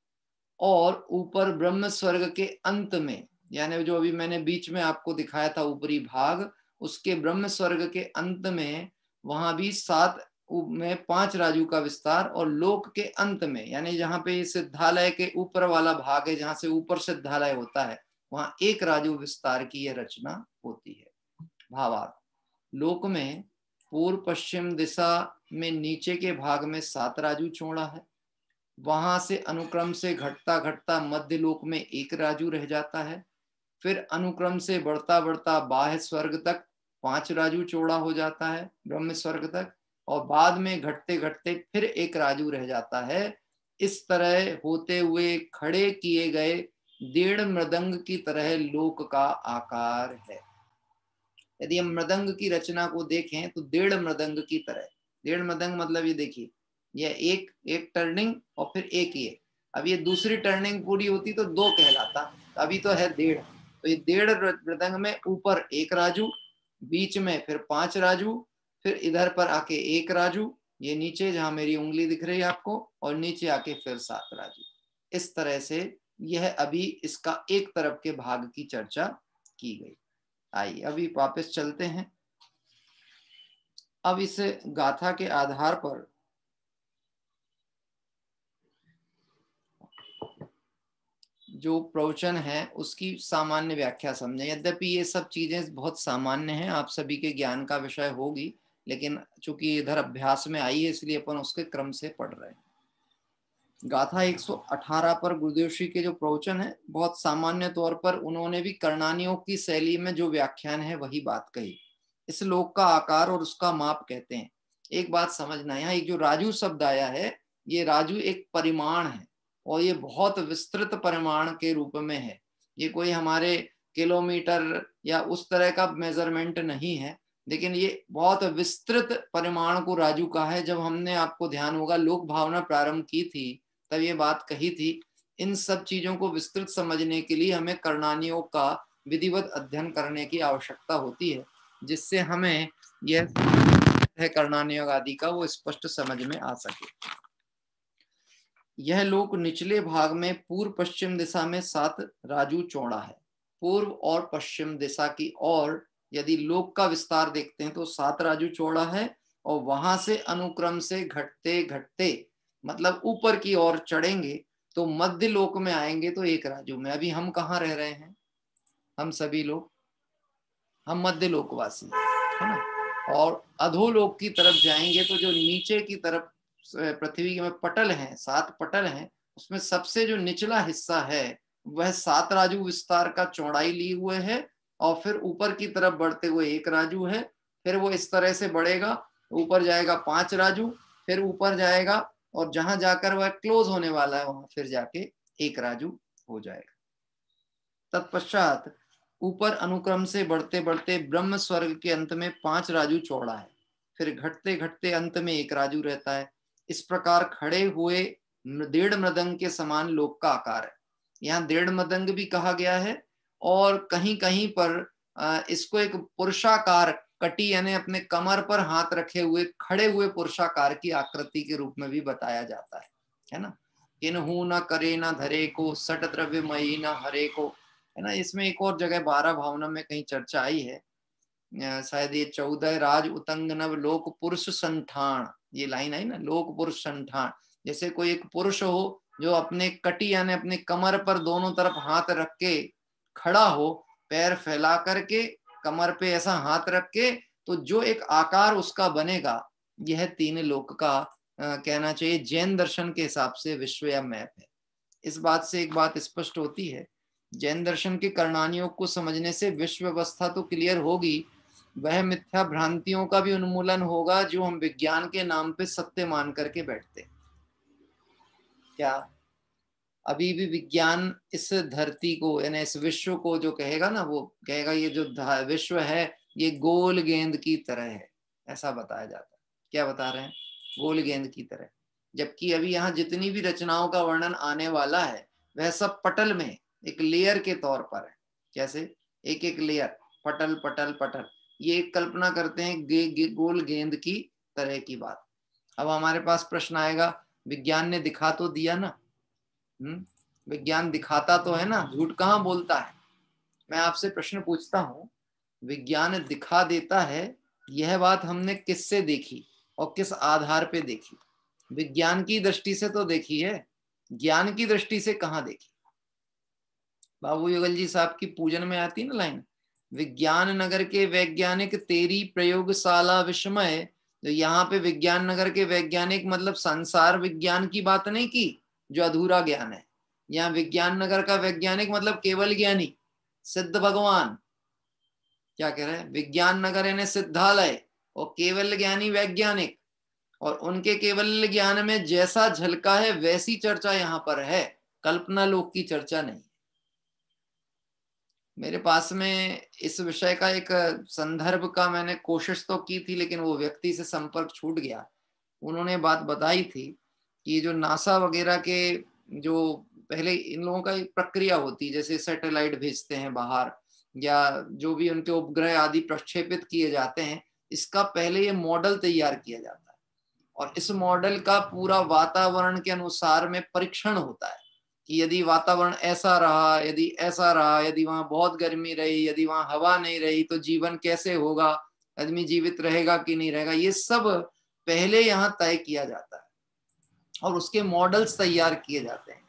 और ऊपर ब्रह्म स्वर्ग के अंत में, यानी जो अभी मैंने बीच में आपको दिखाया था ऊपरी भाग, उसके ब्रह्म स्वर्ग के अंत में वहां भी 7 में 5 राजू का विस्तार, और लोक के अंत में यानी जहाँ पे सिद्धालय के ऊपर वाला भाग है, जहां से ऊपर सिद्धालय होता है, वहां 1 राजू विस्तार की यह रचना होती है। भावार्थ, लोक में पूर्व पश्चिम दिशा में नीचे के भाग में 7 राजू चौड़ा है, वहां से अनुक्रम से घटता घटता मध्य लोक में 1 राजू रह जाता है। फिर अनुक्रम से बढ़ता बढ़ता बाह्य स्वर्ग तक 5 राजू चौड़ा हो जाता है, ब्रह्म स्वर्ग तक, और बाद में घटते घटते फिर 1 राजू रह जाता है। इस तरह होते हुए खड़े किए गए 1.5 मृदंग की तरह लोक का आकार है। यदि हम मृदंग की रचना को देखें तो 1.5 मृदंग की तरह, 1.5 मृदंग मतलब ये देखिए, यह एक टर्निंग और फिर एक ये, अब ये दूसरी टर्निंग पूरी होती तो 2 कहलाता, अभी तो है 1.5। तो ये 1.5 मृदंग में ऊपर 1 राजू, बीच में फिर 5 राजू, फिर इधर पर आके 1 राजू, ये नीचे जहां मेरी उंगली दिख रही है आपको, और नीचे आके फिर 7 राजू। इस तरह से यह अभी इसका एक तरफ के भाग की चर्चा की गई। आइए अभी वापस चलते हैं। अब इस गाथा के आधार पर जो प्रवचन है उसकी सामान्य व्याख्या समझें। यद्यपि ये सब चीजें बहुत सामान्य हैं, आप सभी के ज्ञान का विषय होगी, लेकिन चूंकि इधर अभ्यास में आई है इसलिए अपन उसके क्रम से पढ़ रहे हैं। गाथा 118 पर गुरुदेव श्री के जो प्रवचन है, बहुत सामान्य तौर पर उन्होंने भी कर्णानियों की शैली में जो व्याख्यान है वही बात कही। इस लोक का आकार और उसका माप कहते हैं। एक बात समझना, यहाँ एक जो राजू शब्द आया है, ये राजू एक परिमाण है, और ये बहुत विस्तृत परिमाण के रूप में है। ये कोई हमारे किलोमीटर या उस तरह का मेजरमेंट नहीं है, लेकिन ये बहुत विस्तृत परिमाण को राजू का है। जब हमने, आपको ध्यान होगा, लोक भावना प्रारंभ की थी तब ये बात कही थी। इन सब चीजों को विस्तृत समझने के लिए हमें कर्णानियों का विधिवत अध्ययन करने की आवश्यकता होती है, जिससे हमें यह है कर्णानियोग आदि का वो स्पष्ट समझ में आ सके। यह लोक निचले भाग में पूर्व पश्चिम दिशा में 7 राजू चौड़ा है। पूर्व और पश्चिम दिशा की ओर यदि लोक का विस्तार देखते हैं तो 7 राजू चौड़ा है, और वहां से अनुक्रम से घटते घटते, मतलब ऊपर की ओर चढ़ेंगे तो मध्य लोक में आएंगे तो 1 राजू में। अभी हम कहाँ रह रहे हैं? हम सभी लोग, हम मध्य लोकवासी है ना। और अधोलोक की तरफ जाएंगे तो जो नीचे की तरफ पृथ्वी में पटल हैं, 7 पटल हैं, उसमें सबसे जो निचला हिस्सा है वह 7 राजू विस्तार का चौड़ाई लिए हुए है, और फिर ऊपर की तरफ बढ़ते हुए 1 राजू है। फिर वो इस तरह से बढ़ेगा, ऊपर जाएगा 5 राजू, फिर ऊपर जाएगा और जहां जाकर वह क्लोज होने वाला है वहां फिर जाके एक राजू हो जाएगा। तत्पश्चात ऊपर अनुक्रम से बढ़ते बढ़ते ब्रह्म स्वर्ग के अंत में 5 राजू चौड़ा है, फिर घटते घटते अंत में 1 राजू रहता है। इस प्रकार खड़े हुए 1.5 मृदंग के समान लोक का आकार है। यहाँ 1.5 मृदंग भी कहा गया है और कहीं कहीं पर इसको एक पुरुषाकार कटी यानी अपने कमर पर हाथ रखे हुए खड़े हुए पुरुषाकार की आकृति के रूप में भी बताया जाता है ना। किन्हू न करे न धरे को, सट द्रव्य मई न हरे को, है ना। इसमें एक और जगह 12 भावना में कहीं चर्चा आई है, शायद ये 14 राज उतंग नव लोक पुरुष संठान, ये लाइन आई ना, लोक पुरुष संठान। जैसे कोई एक पुरुष हो जो अपने कटी यानी अपने कमर पर दोनों तरफ हाथ रख के खड़ा हो, पैर फैला करके कमर पे ऐसा हाथ रख के, तो जो एक आकार उसका बनेगा, यह 3 लोक का कहना चाहिए जैन दर्शन के हिसाब से विश्व या मैप है। इस बात से एक बात स्पष्ट होती है, जैन दर्शन के करणानियों को समझने से विश्व व्यवस्था तो क्लियर होगी, वह मिथ्या भ्रांतियों का भी उन्मूलन होगा जो हम विज्ञान के नाम पे सत्य मान करके बैठते हैं। क्या अभी भी विज्ञान इस धरती को यानी इस विश्व को जो कहेगा ना, वो कहेगा ये जो विश्व है ये गोल गेंद की तरह है, ऐसा बताया जाता है। क्या बता रहे हैं? गोल गेंद की तरह। जबकि अभी यहाँ जितनी भी रचनाओं का वर्णन आने वाला है वह सब पटल में एक लेयर के तौर पर है। कैसे? एक एक लेयर, पटल पटल पटल, ये एक कल्पना करते हैं गोल गेंद की तरह की बात। अब हमारे पास प्रश्न आएगा, विज्ञान ने दिखा तो दिया ना, विज्ञान दिखाता तो है ना, झूठ कहाँ बोलता है। मैं आपसे प्रश्न पूछता हूँ, विज्ञान दिखा देता है, यह बात हमने किससे देखी और किस आधार पे देखी? विज्ञान की दृष्टि से तो देखी है, ज्ञान की दृष्टि से कहाँ देखी? बाबू युगल जी साहब की पूजन में आती ना लाइन, विज्ञान नगर के वैज्ञानिक तेरी प्रयोगशाला विस्मय। तो यहाँ पे विज्ञान नगर के वैज्ञानिक मतलब संसार विज्ञान की बात नहीं की जो अधूरा ज्ञान है। यहाँ विज्ञान नगर का वैज्ञानिक मतलब केवल ज्ञानी, सिद्ध भगवान। क्या कह रहे हैं? विज्ञान नगर यानी सिद्धालय और केवल ज्ञानी वैज्ञानिक, और उनके केवल ज्ञान में जैसा झलका है वैसी चर्चा यहाँ पर है, कल्पना लोक की चर्चा नहीं। मेरे पास में इस विषय का एक संदर्भ का मैंने कोशिश तो की थी, लेकिन वो व्यक्ति से संपर्क छूट गया। उन्होंने बात बताई थी कि जो नासा वगैरह के जो पहले इन लोगों का एक प्रक्रिया होती है, जैसे सैटेलाइट भेजते हैं बाहर या जो भी उनके उपग्रह आदि प्रक्षेपित किए जाते हैं, इसका पहले ये मॉडल तैयार किया जाता है और इस मॉडल का पूरा वातावरण के अनुसार में परीक्षण होता है कि यदि वातावरण ऐसा रहा, यदि ऐसा रहा, यदि वहां बहुत गर्मी रही, यदि वहां हवा नहीं रही तो जीवन कैसे होगा, आदमी जीवित रहेगा कि नहीं रहेगा, ये सब पहले यहाँ तय किया जाता है और उसके मॉडल्स तैयार किए जाते हैं।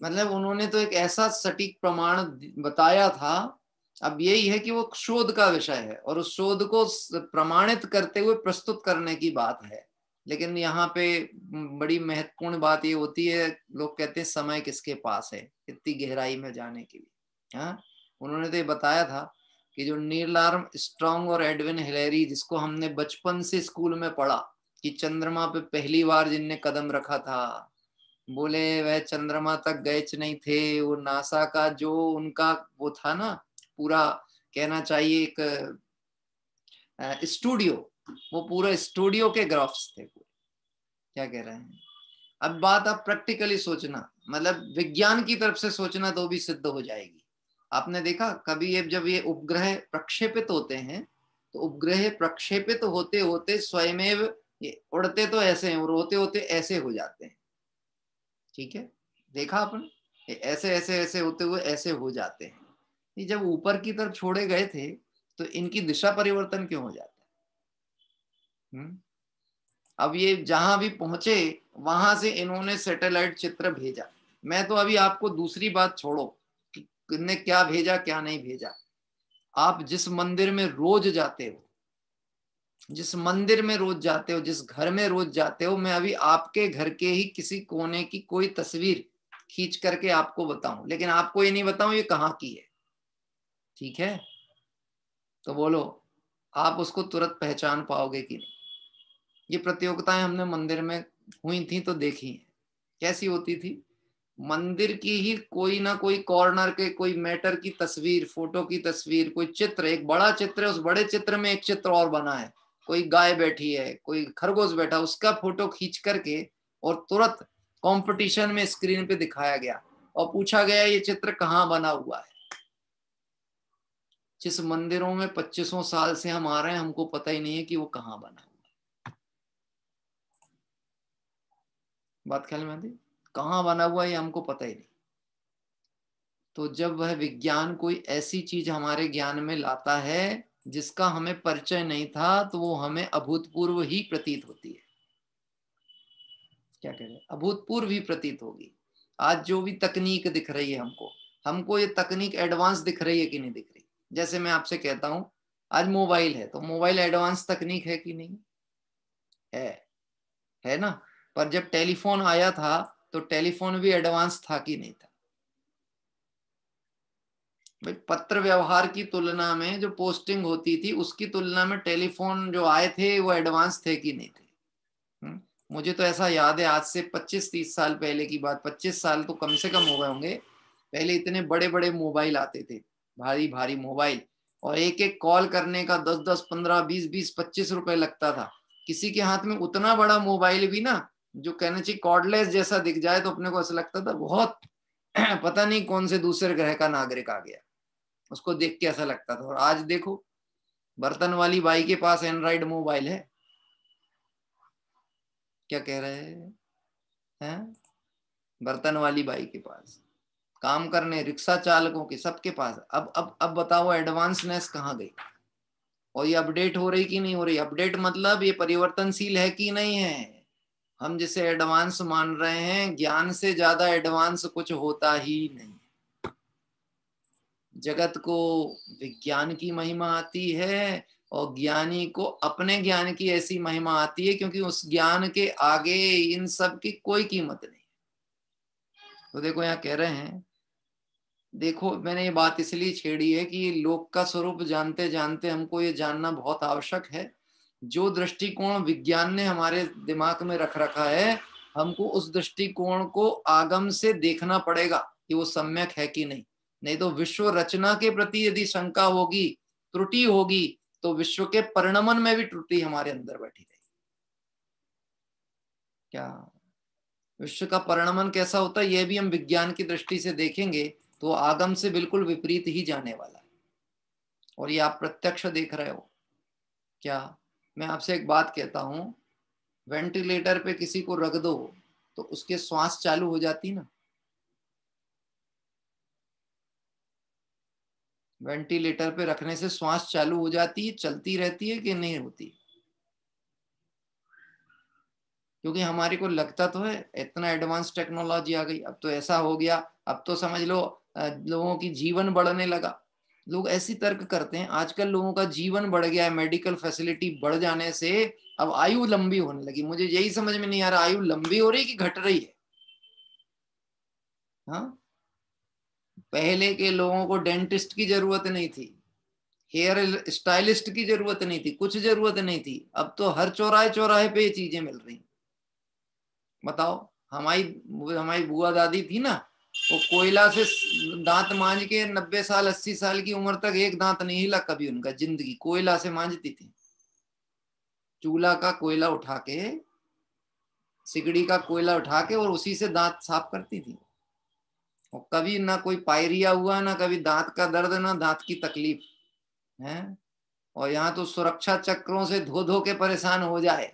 मतलब उन्होंने तो एक ऐसा सटीक प्रमाण बताया था। अब यही है कि वो शोध का विषय है और उस शोध को प्रमाणित करते हुए प्रस्तुत करने की बात है। लेकिन यहाँ पे बड़ी महत्वपूर्ण बात ये होती है, लोग कहते हैं समय किसके पास है इतनी गहराई में जाने के लिए। हाँ, उन्होंने तो ये बताया था कि जो नील आर्मस्ट्रांग और एडविन हिलेरी, जिसको हमने बचपन से स्कूल में पढ़ा कि चंद्रमा पे पहली बार जिनने कदम रखा था, बोले वह चंद्रमा तक गए नहीं थे, वो नासा का जो उनका वो था ना, पूरा कहना चाहिए एक स्टूडियो, वो पूरा स्टूडियो के ग्राफ्स थे पूरे। क्या कह रहे हैं? अब बात आप प्रैक्टिकली सोचना, मतलब विज्ञान की तरफ से सोचना तो भी सिद्ध हो जाएगी। आपने देखा कभी जब ये उपग्रह प्रक्षेपित होते हैं तो उपग्रह प्रक्षेपित होते होते स्वयमेव ये उड़ते तो ऐसे हैं और होते होते ऐसे हो जाते हैं। ठीक है, देखा अपन, ऐसे ऐसे ऐसे होते हुए ऐसे हो जाते हैं। ये जब ऊपर की तरफ छोड़े गए थे तो इनकी दिशा परिवर्तन क्यों हो जाता है? अब ये जहां भी पहुंचे वहां से इन्होंने सैटेलाइट चित्र भेजा। मैं तो अभी आपको दूसरी बात छोड़ो कि किसने क्या भेजा क्या नहीं भेजा, आप जिस मंदिर में रोज जाते हो, जिस मंदिर में रोज जाते हो, जिस घर में रोज जाते हो, मैं अभी आपके घर के ही किसी कोने की कोई तस्वीर खींच करके आपको बताऊं, लेकिन आपको ये नहीं बताऊं ये कहाँ की है। ठीक है, तो बोलो आप उसको तुरंत पहचान पाओगे कि नहीं? ये प्रतियोगिताएं हमने मंदिर में हुई थी तो देखी हैं। कैसी होती थी? मंदिर की ही कोई ना कोई कॉर्नर के कोई मैटर की तस्वीर, फोटो की तस्वीर, कोई चित्र, एक बड़ा चित्र है, उस बड़े चित्र में एक चित्र और बना है, कोई गाय बैठी है, कोई खरगोश बैठा, उसका फोटो खींच करके और तुरंत कंपटीशन में स्क्रीन पे दिखाया गया और पूछा गया ये चित्र कहाँ बना हुआ है। जिस मंदिरों में 2500 साल से हम आ रहे हैं, हमको पता ही नहीं है कि वो कहाँ बना हुआ। बात ख्याल में आती? कहाँ बना हुआ है ये हमको पता ही नहीं। तो जब वह विज्ञान कोई ऐसी चीज हमारे ज्ञान में लाता है जिसका हमें परिचय नहीं था, तो वो हमें अभूतपूर्व ही प्रतीत होती है। क्या कह रहे हैं? अभूतपूर्व ही प्रतीत होगी। आज जो भी तकनीक दिख रही है हमको, हमको ये तकनीक एडवांस दिख रही है कि नहीं दिख रही? जैसे मैं आपसे कहता हूं आज मोबाइल है, तो मोबाइल एडवांस तकनीक है कि नहीं? है ना? पर जब टेलीफोन आया था तो टेलीफोन भी एडवांस था कि नहीं था? भाई पत्र व्यवहार की तुलना में जो पोस्टिंग होती थी उसकी तुलना में टेलीफोन जो आए थे वो एडवांस थे कि नहीं थे? मुझे तो ऐसा याद है, आज से 25-30 साल पहले की बात, 25 साल तो कम से कम हो गए होंगे। पहले इतने बड़े बड़े मोबाइल आते थे, भारी भारी मोबाइल, और एक एक कॉल करने का 10-10, 15, 20-20, 25 रुपए लगता था। किसी के हाथ में उतना बड़ा मोबाइल भी ना, जो कहना चाहिए कॉर्डलेस जैसा दिख जाए, तो अपने को ऐसा लगता था बहुत पता नहीं कौन से दूसरे ग्रह का नागरिक आ गया, उसको देख के ऐसा लगता था। और आज देखो, बर्तन वाली बाई के पास एंड्रॉइड मोबाइल है। क्या कह रहे हैं? बर्तन वाली बाई के पास, काम करने रिक्शा चालकों के, सबके पास। अब बताओ एडवांसनेस कहाँ गई? और ये अपडेट हो रही कि नहीं हो रही? अपडेट मतलब ये परिवर्तनशील है कि नहीं है? हम जिसे एडवांस मान रहे हैं, ज्ञान से ज्यादा एडवांस कुछ होता ही नहीं। जगत को विज्ञान की महिमा आती है और ज्ञानी को अपने ज्ञान की ऐसी महिमा आती है, क्योंकि उस ज्ञान के आगे इन सब की कोई कीमत नहीं। तो देखो यहाँ कह रहे हैं, देखो मैंने ये बात इसलिए छेड़ी है कि लोक का स्वरूप जानते जानते हमको ये जानना बहुत आवश्यक है। जो दृष्टिकोण विज्ञान ने हमारे दिमाग में रख रखा है, हमको उस दृष्टिकोण को आगम से देखना पड़ेगा कि वो सम्यक है कि नहीं। नहीं तो विश्व रचना के प्रति यदि शंका होगी, त्रुटि होगी, तो विश्व के परिणमन में भी त्रुटि हमारे अंदर बैठी रहेगी। क्या विश्व का परिणमन कैसा होता है, यह भी हम विज्ञान की दृष्टि से देखेंगे तो आगम से बिल्कुल विपरीत ही जाने वाला है। और ये आप प्रत्यक्ष देख रहे हो। क्या मैं आपसे एक बात कहता हूं, वेंटिलेटर पे किसी को रख दो तो उसके श्वास चालू हो जाती ना? वेंटिलेटर पे रखने से श्वास चालू हो जाती है, चलती रहती है कि नहीं होती? क्योंकि हमारे को लगता तो है इतना एडवांस टेक्नोलॉजी आ गई, अब तो ऐसा हो गया, अब तो समझ लो लोगों की जीवन बढ़ने लगा। लोग ऐसी तर्क करते हैं, आजकल लोगों का जीवन बढ़ गया है, मेडिकल फैसिलिटी बढ़ जाने से अब आयु लंबी होने लगी। मुझे यही समझ में नहीं आ रहा, आयु लंबी हो रही कि घट रही है? हाँ, पहले के लोगों को डेंटिस्ट की जरूरत नहीं थी, हेयर स्टाइलिस्ट की जरूरत नहीं थी, कुछ जरूरत नहीं थी। अब तो हर चौराहे चौराहे पे ये चीजें मिल रही। बताओ, हमारी हमारी बुआ दादी थी ना, वो कोयला से दांत मांज के 90 साल 80 साल की उम्र तक एक दांत नहीं हिला कभी उनका, जिंदगी कोयला से मांजती थी। चूल्हा का कोयला उठा के, सिगड़ी का कोयला उठा के, और उसी से दांत साफ करती थी। और कभी ना कोई पायरिया हुआ, ना कभी दांत का दर्द, ना दांत की तकलीफ है। और यहाँ तो सुरक्षा चक्रों से धो धो के परेशान हो जाए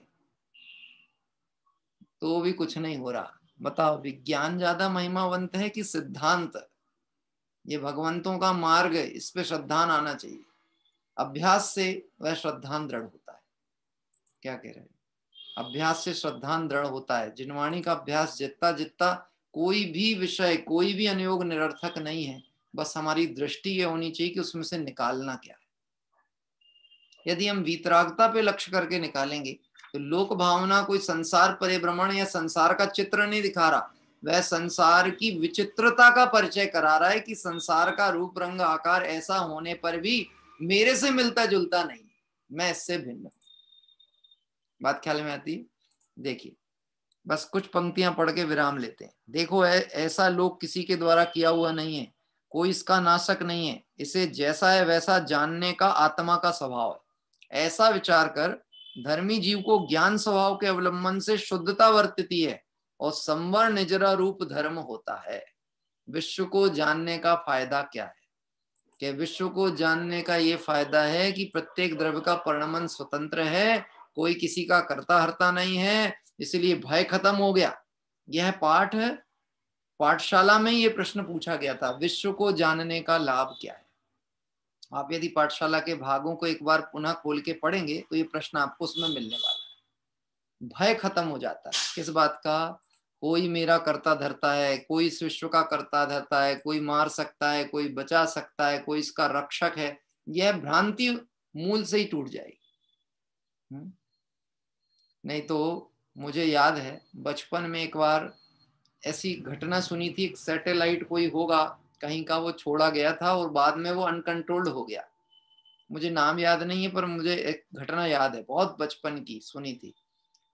तो भी कुछ नहीं हो रहा। बताओ, विज्ञान ज्यादा महिमावंत है कि सिद्धांत? ये भगवंतों का मार्ग है, इस पे श्रद्धान आना चाहिए। अभ्यास से वह श्रद्धान दृढ़ होता है। क्या कह रहे हैं? अभ्यास से श्रद्धान दृढ़ होता है। जिनवाणी का अभ्यास जितना जितना, कोई भी विषय, कोई भी अनुयोग निरर्थक नहीं है। बस हमारी दृष्टि ये होनी चाहिए कि उसमें से निकालना क्या है। यदि हम वीतरागता पे लक्ष्य करके निकालेंगे तो लोक भावना कोई संसार परिभ्रमण या संसार का चित्र नहीं दिखा रहा, वह संसार की विचित्रता का परिचय करा रहा है कि संसार का रूप रंग आकार ऐसा होने पर भी मेरे से मिलता जुलता नहीं, मैं इससे भिन्न हूं। बात ख्याल में आती है? देखिए, बस कुछ पंक्तियां पढ़ के विराम लेते हैं। देखो, ऐसा लोक किसी के द्वारा किया हुआ नहीं है, कोई इसका नाशक नहीं है, इसे जैसा है वैसा जानने का आत्मा का स्वभाव है। ऐसा विचार कर धर्मी जीव को ज्ञान स्वभाव के अवलंबन से शुद्धता वर्तती है और संवर निजरा रूप धर्म होता है। विश्व को जानने का फायदा क्या है? कि विश्व को जानने का ये फायदा है कि प्रत्येक द्रव्य का परिणमन स्वतंत्र है, कोई किसी का कर्ता हर्ता नहीं है, इसलिए भय खत्म हो गया। यह पाठ है, पाठशाला में ये प्रश्न पूछा गया था, विश्व को जानने का लाभ क्या है? आप यदि पाठशाला के भागों को एक बार पुनः खोल के पढ़ेंगे तो ये प्रश्न आपको उसमें मिलने वाला है। भय खत्म हो जाता है किस बात का? कोई मेरा करता धरता है, कोई इस विश्व का करता धरता है, कोई मार सकता है, कोई बचा सकता है, कोई इसका रक्षक है, यह भ्रांति मूल से ही टूट जाएगी। नहीं तो मुझे याद है बचपन में एक बार ऐसी घटना सुनी थी, एक सैटेलाइट कोई होगा कहीं का, वो छोड़ा गया था और बाद में वो अनकंट्रोल्ड हो गया। मुझे नाम याद नहीं है पर मुझे एक घटना याद है, बहुत बचपन की सुनी थी।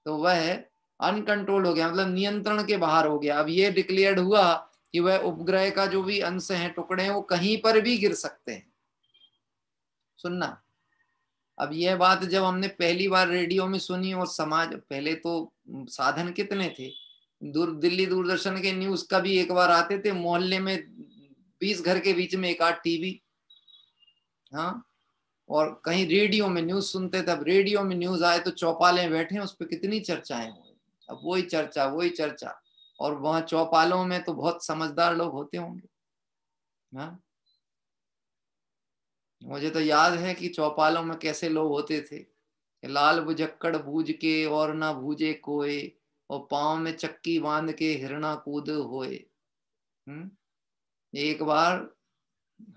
तो वह अनकंट्रोल हो गया, मतलब नियंत्रण के बाहर हो गया। अब ये डिक्लेयर्ड हुआ कि वह उपग्रह का जो भी अंश है, टुकड़े हैं, वो कहीं पर भी गिर सकते हैं। सुनना, अब यह बात जब हमने पहली बार रेडियो में सुनी और समाज, पहले तो साधन कितने थे, दिल्ली दूरदर्शन के न्यूज का भी एक बार आते थे, मोहल्ले में 20 घर के बीच में एक आध टीवी, हाँ, और कहीं रेडियो में न्यूज सुनते थे। अब रेडियो में न्यूज आए तो चौपाले बैठे, उस पर कितनी चर्चाएं हुई, अब वही चर्चा, और वहां चौपालों में तो बहुत समझदार लोग होते होंगे। हाँ, मुझे तो याद है कि चौपालों में कैसे लोग होते थे, लाल बुझक्कड़ बूझ के और ना बूझे कोय, और पांव में चक्की बांध के हिरना कूद होए। एक बार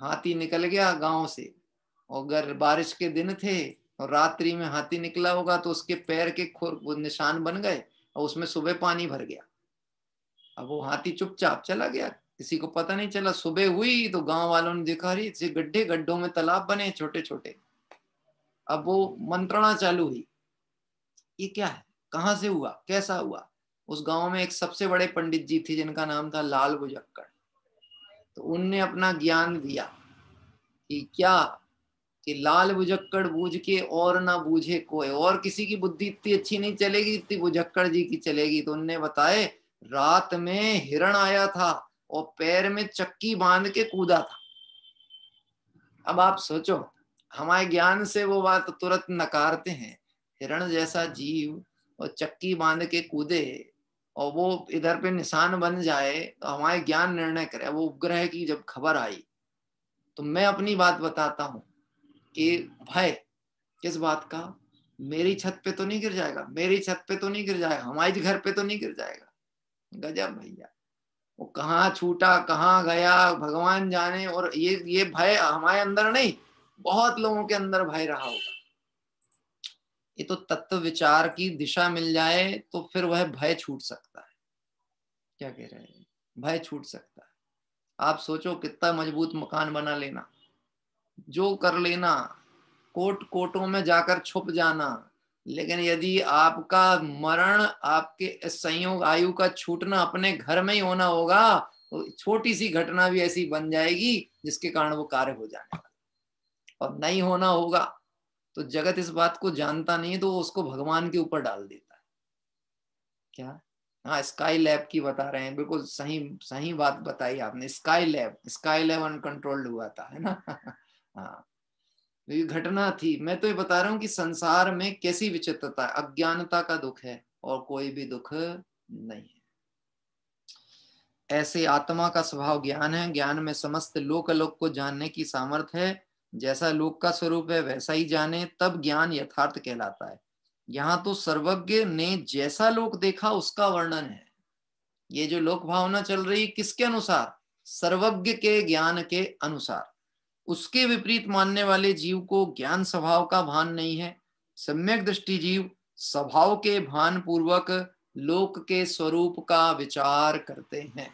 हाथी निकल गया गांव से, और अगर बारिश के दिन थे और रात्रि में हाथी निकला होगा तो उसके पैर के खुर निशान बन गए और उसमें सुबह पानी भर गया। अब वो हाथी चुपचाप चला गया, किसी को पता नहीं चला। सुबह हुई तो गांव वालों ने देखा, अरे गड्ढों में तालाब बने छोटे छोटे। अब वो मंत्रणा चालू हुई, ये क्या है, कहाँ से हुआ, कैसा हुआ? उस गांव में एक सबसे बड़े पंडित जी थे जिनका नाम था लाल बुझक्कड़। तो उनने अपना ज्ञान दिया कि क्या, कि लाल बुझक्कड़ बूझ के और ना बूझे कोई, और किसी की बुद्धि इतनी अच्छी नहीं चलेगी इतनी बुझक्कड़ जी की चलेगी। तो उनने बताए, रात में हिरण आया था और पैर में चक्की बांध के कूदा था। अब आप सोचो, हमारे ज्ञान से वो बात तुरंत नकारते हैं, हिरण जैसा जीव और चक्की बांध के कूदे और वो इधर पे निशान बन जाए, तो हमारे ज्ञान निर्णय करे। वो उपग्रह की जब खबर आई तो मैं अपनी बात बताता हूं कि भय किस बात का, मेरी छत पे तो नहीं गिर जाएगा, मेरी छत पे तो नहीं गिर जाएगा, हमारे घर पे तो नहीं गिर जाएगा। गजब भैया, वो कहाँ छूटा कहाँ गया भगवान जाने। और ये भय हमारे अंदर नहीं, बहुत लोगों के अंदर भय रहा होगा। ये तो तत्व विचार की दिशा मिल जाए तो फिर वह भय छूट सकता है। क्या कह रहे हैं? भय छूट सकता है। आप सोचो, कितना मजबूत मकान बना लेना, जो कर लेना, कोटों में जाकर छुप जाना, लेकिन यदि आपका मरण, आपके संयोग आयु का छूटना अपने घर में ही होना होगा, तो छोटी सी घटना भी ऐसी बन जाएगी जिसके कारण वो कार्य हो जाने वाला। और नहीं होना होगा तो जगत इस बात को जानता नहीं है तो उसको भगवान के ऊपर डाल देता है। क्या? हाँ, स्काई लैब की बता रहे हैं, बिल्कुल सही बात बताई आपने। स्काई लैब अनकंट्रोल्ड हुआ था, है ना? हाँ, ये घटना थी। मैं तो ये बता रहा हूँ कि संसार में कैसी विचित्रता है, अज्ञानता का दुख है और कोई भी दुख नहीं है। ऐसे आत्मा का स्वभाव ज्ञान है, ज्ञान में समस्त लोक अलोक को जानने की सामर्थ्य है। जैसा लोक का स्वरूप है वैसा ही जाने, तब ज्ञान यथार्थ कहलाता है। यहाँ तो सर्वज्ञ ने जैसा लोक देखा उसका वर्णन है। ये जो लोक भावना चल रही किसके अनुसार? सर्वज्ञ के ज्ञान के अनुसार। उसके विपरीत मानने वाले जीव को ज्ञान स्वभाव का भान नहीं है। सम्यक दृष्टि जीव स्वभाव के भान पूर्वक लोक के स्वरूप का विचार करते हैं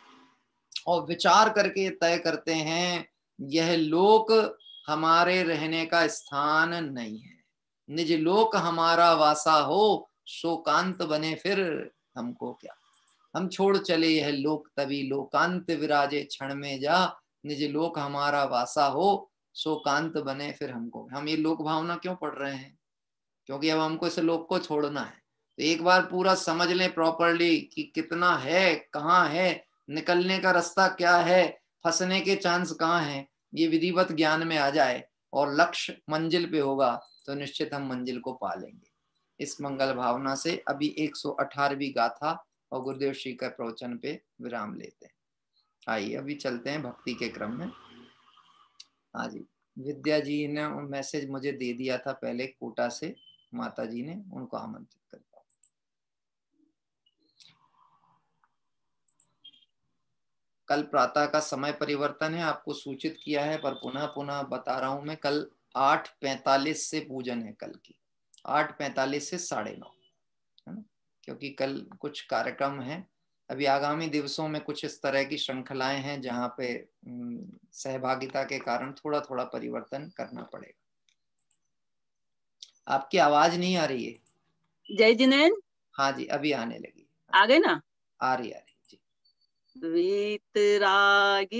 और विचार करके तय करते हैं यह लोक हमारे रहने का स्थान नहीं है। निज लोक हमारा वासा हो, शोकांत बने फिर हमको क्या। हम छोड़ चले यह लोक तभी, लोकांत विराजे क्षण में जा, निज लोक हमारा वासा हो, शोकांत बने फिर हमको। हम ये लोक भावना क्यों पढ़ रहे हैं? क्योंकि अब हमको इस लोक को छोड़ना है। तो एक बार पूरा समझ लें प्रॉपरली कि कितना है, कहाँ है, निकलने का रास्ता क्या है, फंसने के चांस कहाँ हैं, ये विधिवत ज्ञान में आ जाए और लक्ष्य मंजिल पे होगा तो निश्चित हम मंजिल को पा लेंगे। इस मंगल भावना से अभी 118वीं गाथा और गुरुदेव श्री का प्रवचन पे विराम लेते हैं। आइए अभी चलते हैं भक्ति के क्रम में। हाँ जी, विद्या जी ने मैसेज मुझे दे दिया था पहले कोटा से, माता जी ने, उनको आमंत्रित करता हूं। कल प्रातः का समय परिवर्तन है, आपको सूचित किया है, पर पुनः पुनः बता रहा हूं मैं, कल 8:45 से पूजन है, कल की 8:45 से 9:30, है ना, क्योंकि कल कुछ कार्यक्रम है। अभी आगामी दिवसों में कुछ इस तरह की श्रृंखलाएं हैं जहां पे सहभागिता के कारण थोड़ा थोड़ा परिवर्तन करना पड़ेगा। आपकी आवाज नहीं आ रही है। जय जिनेन। हाँ जी, अभी आने लगी। आ गए ना? आ रही जी। वीतरागी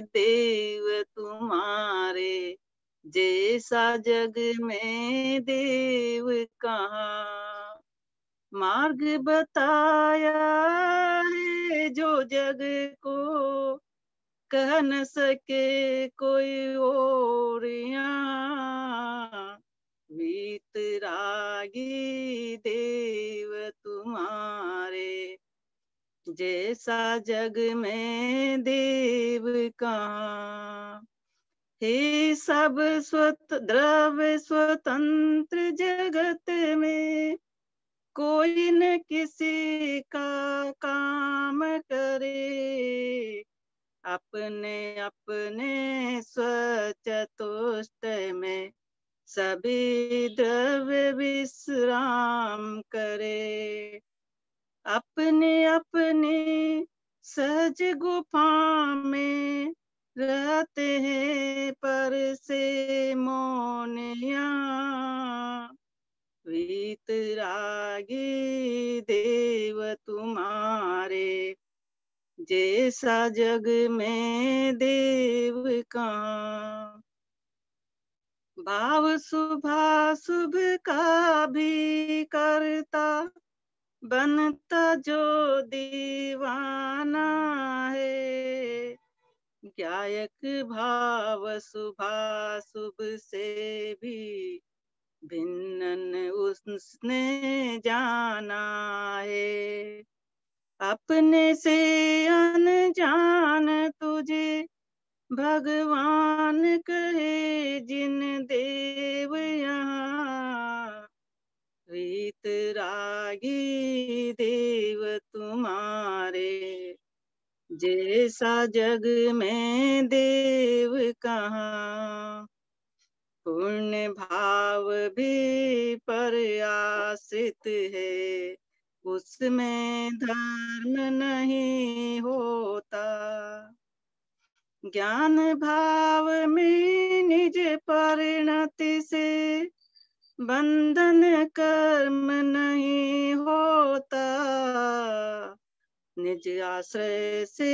देव तुम्हारे, जैसा जग में देव कहाँ। मार्ग बताया है जो जग को, कह न सके कोई और यहाँ। वीतरागी देव तुम्हारे, जैसा जग में देव कहाँ। हे सब द्रव्य स्वतंत्र जगत में, कोई न किसी का काम करे। अपने अपने स्वचतुष्ट में, सभी द्रव्य विश्राम करे। अपने अपने सहज गुफा में, रहते हैं पर से मौनिया। वीतरागी देव तुम्हारे, जैसा जग में देव कहाँ। भाव शुभाशुभ का भी करता, बनता जो दीवाना है। गायक भाव शुभाशुभ से भी भिन्न उसने जाना है। अपने से अनजान तुझे भगवान कहे जिन देव यहाँ। वीतरागी देव तुम्हारे, जैसा जग में देव कहाँ। पूर्ण भाव भी पर आश्रित है, उसमें धर्म नहीं होता। ज्ञान भाव में निज परिणति से, बंधन कर्म नहीं होता। निज आश्रय से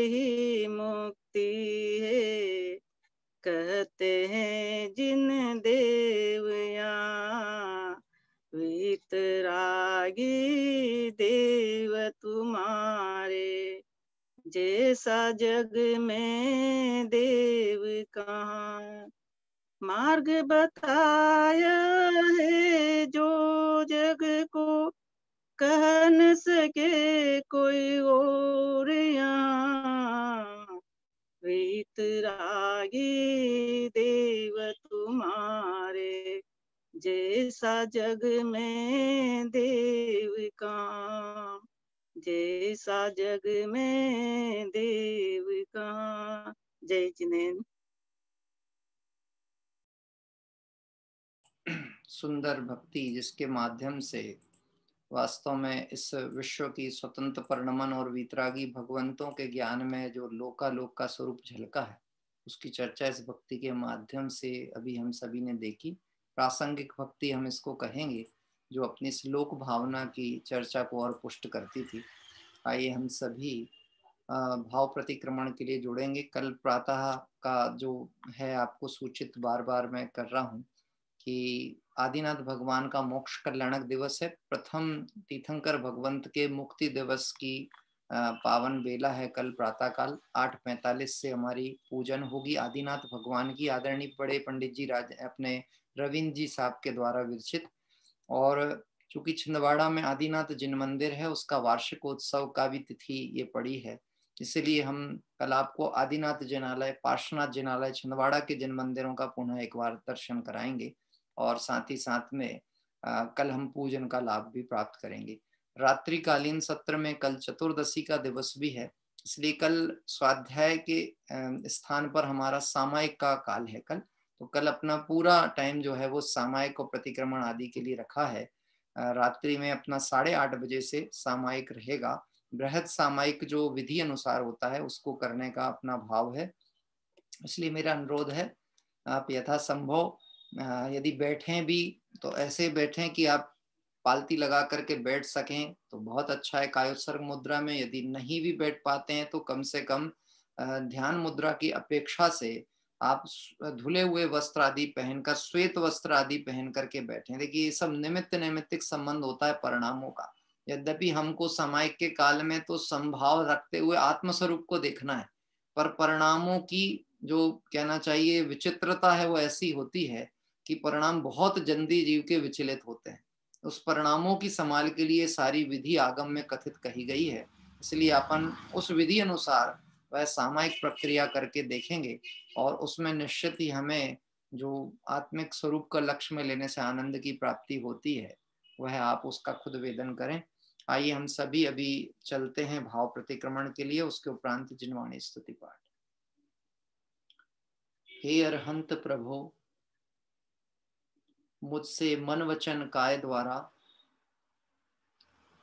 ही मुक्ति है, कहते हैं जिन देव यहाँ। वीतरागी देव तुम्हारे, जैसा जग में देव कहाँ। मार्ग बताया है जो जग को, कह न सके कोई और यहाँ। वीतरागी देव तुम्हारे, जैसा जग में देव कहाँ। जैसा जग में देव कहाँ। जय जिनेन्द्र। सुंदर भक्ति जिसके माध्यम से वास्तव में इस विश्व की स्वतंत्र परिणमन और वीतरागी भगवंतों के ज्ञान में जो लोकालोक का स्वरूप झलका है, उसकी चर्चा इस भक्ति के माध्यम से अभी हम सभी ने देखी। प्रासंगिक भक्ति हम इसको कहेंगे, जो अपनी श्लोक भावना की चर्चा को और पुष्ट करती थी। आइए हम सभी भाव प्रतिक्रमण के लिए जुड़ेंगे। कल प्रातः का जो है आपको सूचित बार बार मैं कर रहा हूँ कि आदिनाथ भगवान का मोक्ष कल्याणक दिवस है। प्रथम तीर्थंकर भगवंत के मुक्ति दिवस की पावन बेला है। कल प्रातः काल 8:45 से हमारी पूजन होगी आदिनाथ भगवान की, आदरणीय बड़े पंडित जी अपने रविंद्र जी साहब के द्वारा विरचित। और चूंकि छिंदवाड़ा में आदिनाथ जिन मंदिर है उसका वार्षिकोत्सव का भी तिथि ये पड़ी है, इसलिए हम कल आपको आदिनाथ जिनालय, पार्श्वनाथ जिनालय, छिंदवाड़ा के जिन मंदिरों का पुनः एक बार दर्शन कराएंगे और साथ ही साथ में कल हम पूजन का लाभ भी प्राप्त करेंगे। रात्रिकालीन सत्र में कल चतुर्दशी का दिवस भी है, इसलिए कल स्वाध्याय के स्थान पर हमारा सामायिक का काल है कल। तो कल अपना पूरा टाइम जो है वो सामायिक और प्रतिक्रमण आदि के लिए रखा है। रात्रि में अपना 8:30 बजे से सामायिक रहेगा। बृहद सामायिक जो विधि अनुसार होता है उसको करने का अपना भाव है, इसलिए मेरा अनुरोध है आप यथासंभव यदि बैठें भी तो ऐसे बैठें कि आप पालती लगा करके बैठ सकें तो बहुत अच्छा है कायोत्सर्ग मुद्रा में। यदि नहीं भी बैठ पाते हैं तो कम से कम ध्यान मुद्रा की अपेक्षा से आप धुले हुए वस्त्र आदि पहनकर, श्वेत वस्त्र आदि पहन करके बैठें। देखिए ये सब निमित्त नैमित्तिक संबंध होता है परिणामों का। यद्यपि हमको सामायिक के काल में तो संभाव रखते हुए आत्मस्वरूप को देखना है, पर परिणामों की जो कहना चाहिए विचित्रता है वो ऐसी होती है कि परिणाम बहुत जल्दी जीव के विचलित होते हैं। उस परिणामों की संभाल के लिए सारी विधि आगम में कथित कही गई है, इसलिए अपन उस विधि अनुसार वह सामायिक प्रक्रिया करके देखेंगे और उसमें निश्चित ही हमें जो आत्मिक स्वरूप का लक्ष्य में लेने से आनंद की प्राप्ति होती है वह आप उसका खुद वेदन करें। आइए हम सभी अभी चलते हैं भाव प्रतिक्रमण के लिए, उसके उपरांत जिनवाणी स्तुति पाठ। हे अरहंत प्रभो, मुझसे मन वचन काय द्वारा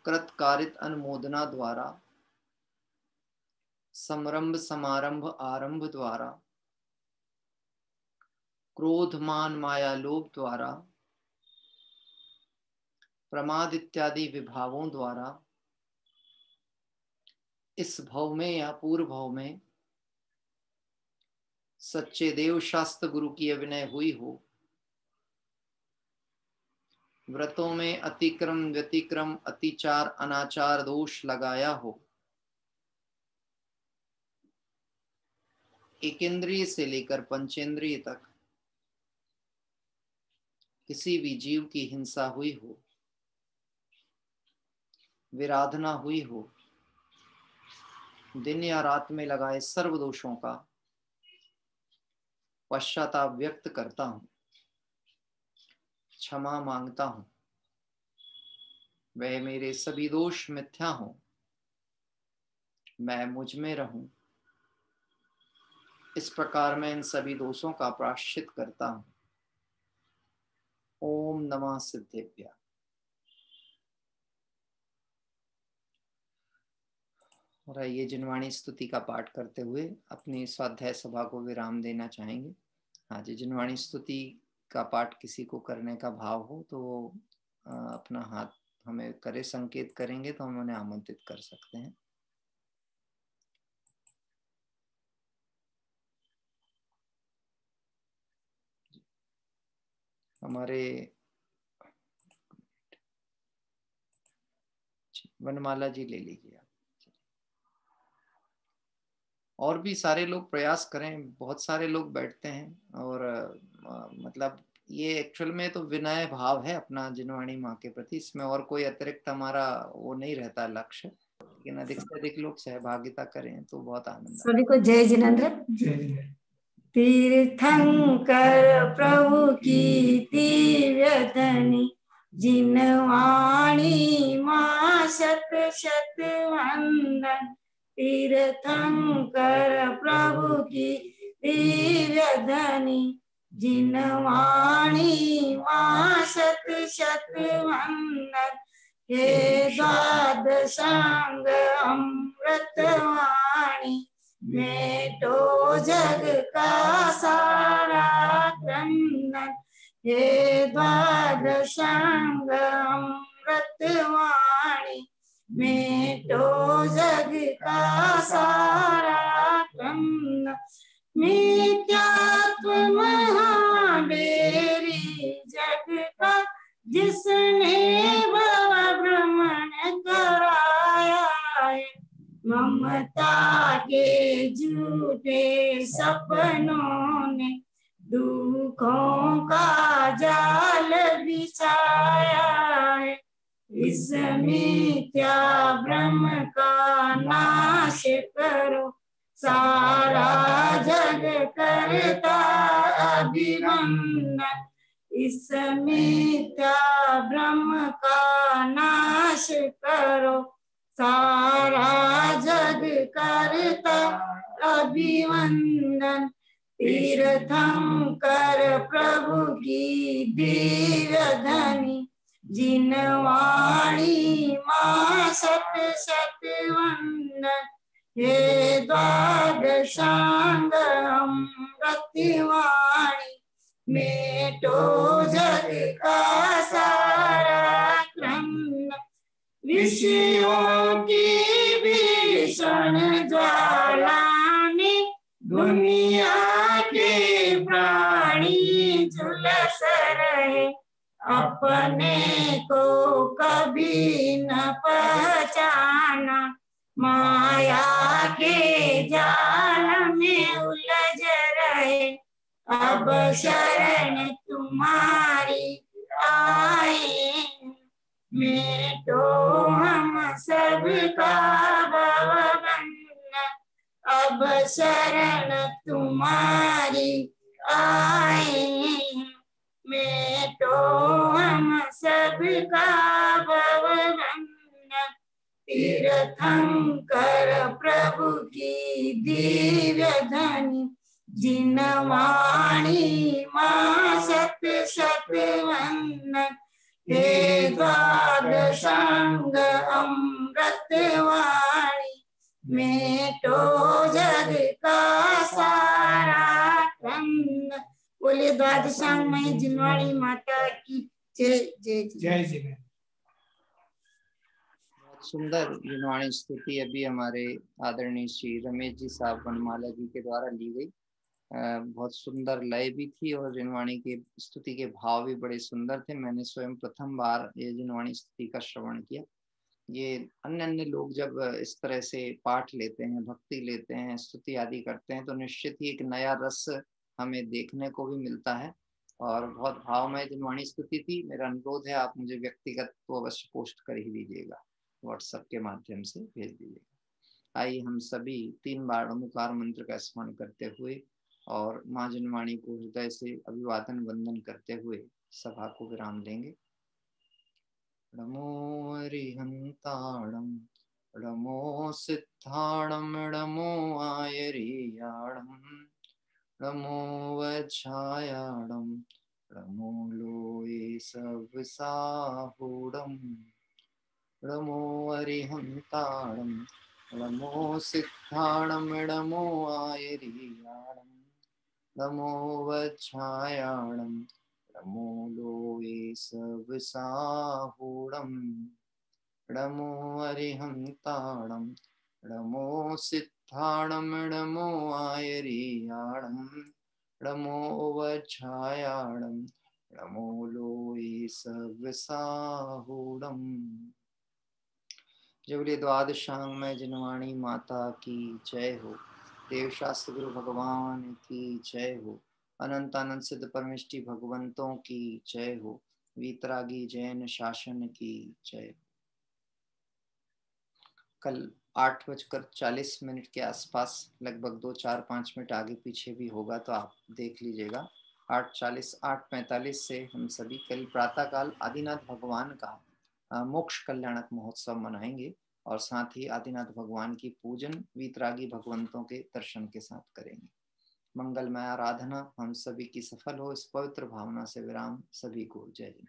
कृत कारित अनुमोदना द्वारा समरंभ समारंभ आरंभ द्वारा क्रोध मान माया लोभ द्वारा प्रमाद इत्यादि विभावों द्वारा इस भव में या पूर्व भव में सच्चे देव शास्त्र गुरु की अभिनय हुई हो, व्रतों में अतिक्रम व्यतिक्रम अतिचार अनाचार दोष लगाया हो, एकेंद्रिय से लेकर पंचेंद्रिय तक किसी भी जीव की हिंसा हुई हो, विराधना हुई हो, दिन या रात में लगाए सर्व दोषों का पश्चाताप व्यक्त करता हूं, क्षमा मांगता हूं। वह मेरे सभी दोष मिथ्या हो, मैं मुझ में रहूं, इस प्रकार मैं इन सभी दोषों का प्रायश्चित करता हूं। ओम नमः सिद्धेभ्यः। और ये जिनवाणी स्तुति का पाठ करते हुए अपनी स्वाध्याय सभा को विराम देना चाहेंगे। हाँ जी, जिनवाणी स्तुति का पाठ किसी को करने का भाव हो तो अपना हाथ हमें करे संकेत करेंगे तो हम उन्हें आमंत्रित कर सकते हैं। हमारे वनमाला जी ले लीजिए आप। और भी सारे लोग प्रयास करें, बहुत सारे लोग बैठते हैं और मतलब ये एक्चुअल में तो विनय भाव है अपना जिनवाणी माँ के प्रति, इसमें और कोई अतिरिक्त हमारा वो नहीं रहता लक्ष्य, लेकिन अधिक से अधिक लोग सहभागिता करें तो बहुत आनंद। सभी को जय जिनेंद्र। तीर्थंकर प्रभु की दिव्य धनी जिनवाणी माँ शत शत वंदन। तीर्थंकर प्रभु की दिव्य धनी जिनवाणी माँ शत शत वंदन। हे द्वादशांग अमृतवाणी मैं तो जग का सारा क्रंदन। हे द्वादशांग अमृतवाणी मेटो जग का सारा क्रम मिथ्यात्व महाबेरी जग का जिसने भव भ्रमण कराया है ममता के झूठे सपनों ने दुखों का जाल बिछाया है इस मिथ्या भ्रम का नाश करो सारा जग करता अभिवंदन इस मिथ्या भ्रम का नाश करो सारा जग करता अभिवंदन तीर्थंकर प्रभु की दिव्य धनी जिनवाणी मां सत सत वंदन हे द्वादशांग अमृतवाणी मेटो जग का सारा क्रम विषयों की भीषण ज्वाला ने दुनिया के प्राणी झुलस रहे अपने को कभी न पहचाना माया के जाल में उलझ रहे अब शरण तुम्हारी आए मेटो हम सबका भवबंधन अब शरण तुम्हारी आए मेटो हम सबका भवबंधन तीर्थंकर प्रभु की दिव्य धनी जिनवाणी मां सत सत वंदन हे द्वादशांग अमृतवाणी मेटो जग का सारा क्रम बोले द्वादशांग में जिनवाणी माता की जय जय जय जय। बहुत सुंदर जिनवाणी स्तुति अभी हमारे आदरणीय श्री रमेश जी साहब वनमाला जी के द्वारा ली गई। बहुत सुंदर लय भी थी और जिनवाणी के स्तुति के भाव भी बड़े सुंदर थे। मैंने स्वयं प्रथम बार ये जिनवाणी स्तुति का श्रवण किया। ये अन्य अन्य लोग जब इस तरह से पाठ लेते हैं, भक्ति लेते हैं, स्तुति आदि करते हैं तो निश्चित ही एक नया रस हमें देखने को भी मिलता है और बहुत भावमय जिनवाणी स्तुति थी। मेरा अनुरोध है आप मुझे व्यक्तिगत तो अवश्य पोस्ट कर ही दीजिएगा, व्हाट्सएप के माध्यम से भेज दीजिएगा। आइए हम सभी 3 बार ओमकार मंत्र का स्मरण करते हुए और माँ जिनवाणी को हृदय से अभिवादन वंदन करते हुए सभा को विराम देंगे। नमो अरिहंताणं नमो सिद्धाणं नमो आयरियाणं नमो वज्रायाणं नमो लोये सवसाहूढं नमो अरिहंताणं नमो सिद्धाणं नमो आयरियाणं नमो वज्रायाणं नमो लोये सवसाहूढं नमो अरिहंताणं नमो सिद्धाणं नमो आयरियाणं नमो वज्रायाणं नमो लोये सवसाहूढं। जबले द्वादशांग में जिनवाणी माता की जय हो। देव शास्त्र गुरु भगवान की जय हो। अनंत अनंत सिद्ध परमेष्टि भगवंतों की जय हो। वीतरागी जैन शासन की जय हो। कल 8:40 के आसपास लगभग 2-4-5 मिनट आगे पीछे भी होगा तो आप देख लीजिएगा। 8:40 8:45 से हम सभी कल प्रातःकाल आदिनाथ भगवान का मोक्ष कल्याणक महोत्सव मनाएंगे और साथ ही आदिनाथ भगवान की पूजन वीतरागी भगवंतों के दर्शन के साथ करेंगे। मंगलमय आराधना हम सभी की सफल हो, इस पवित्र भावना से विराम। सभी को जय जय।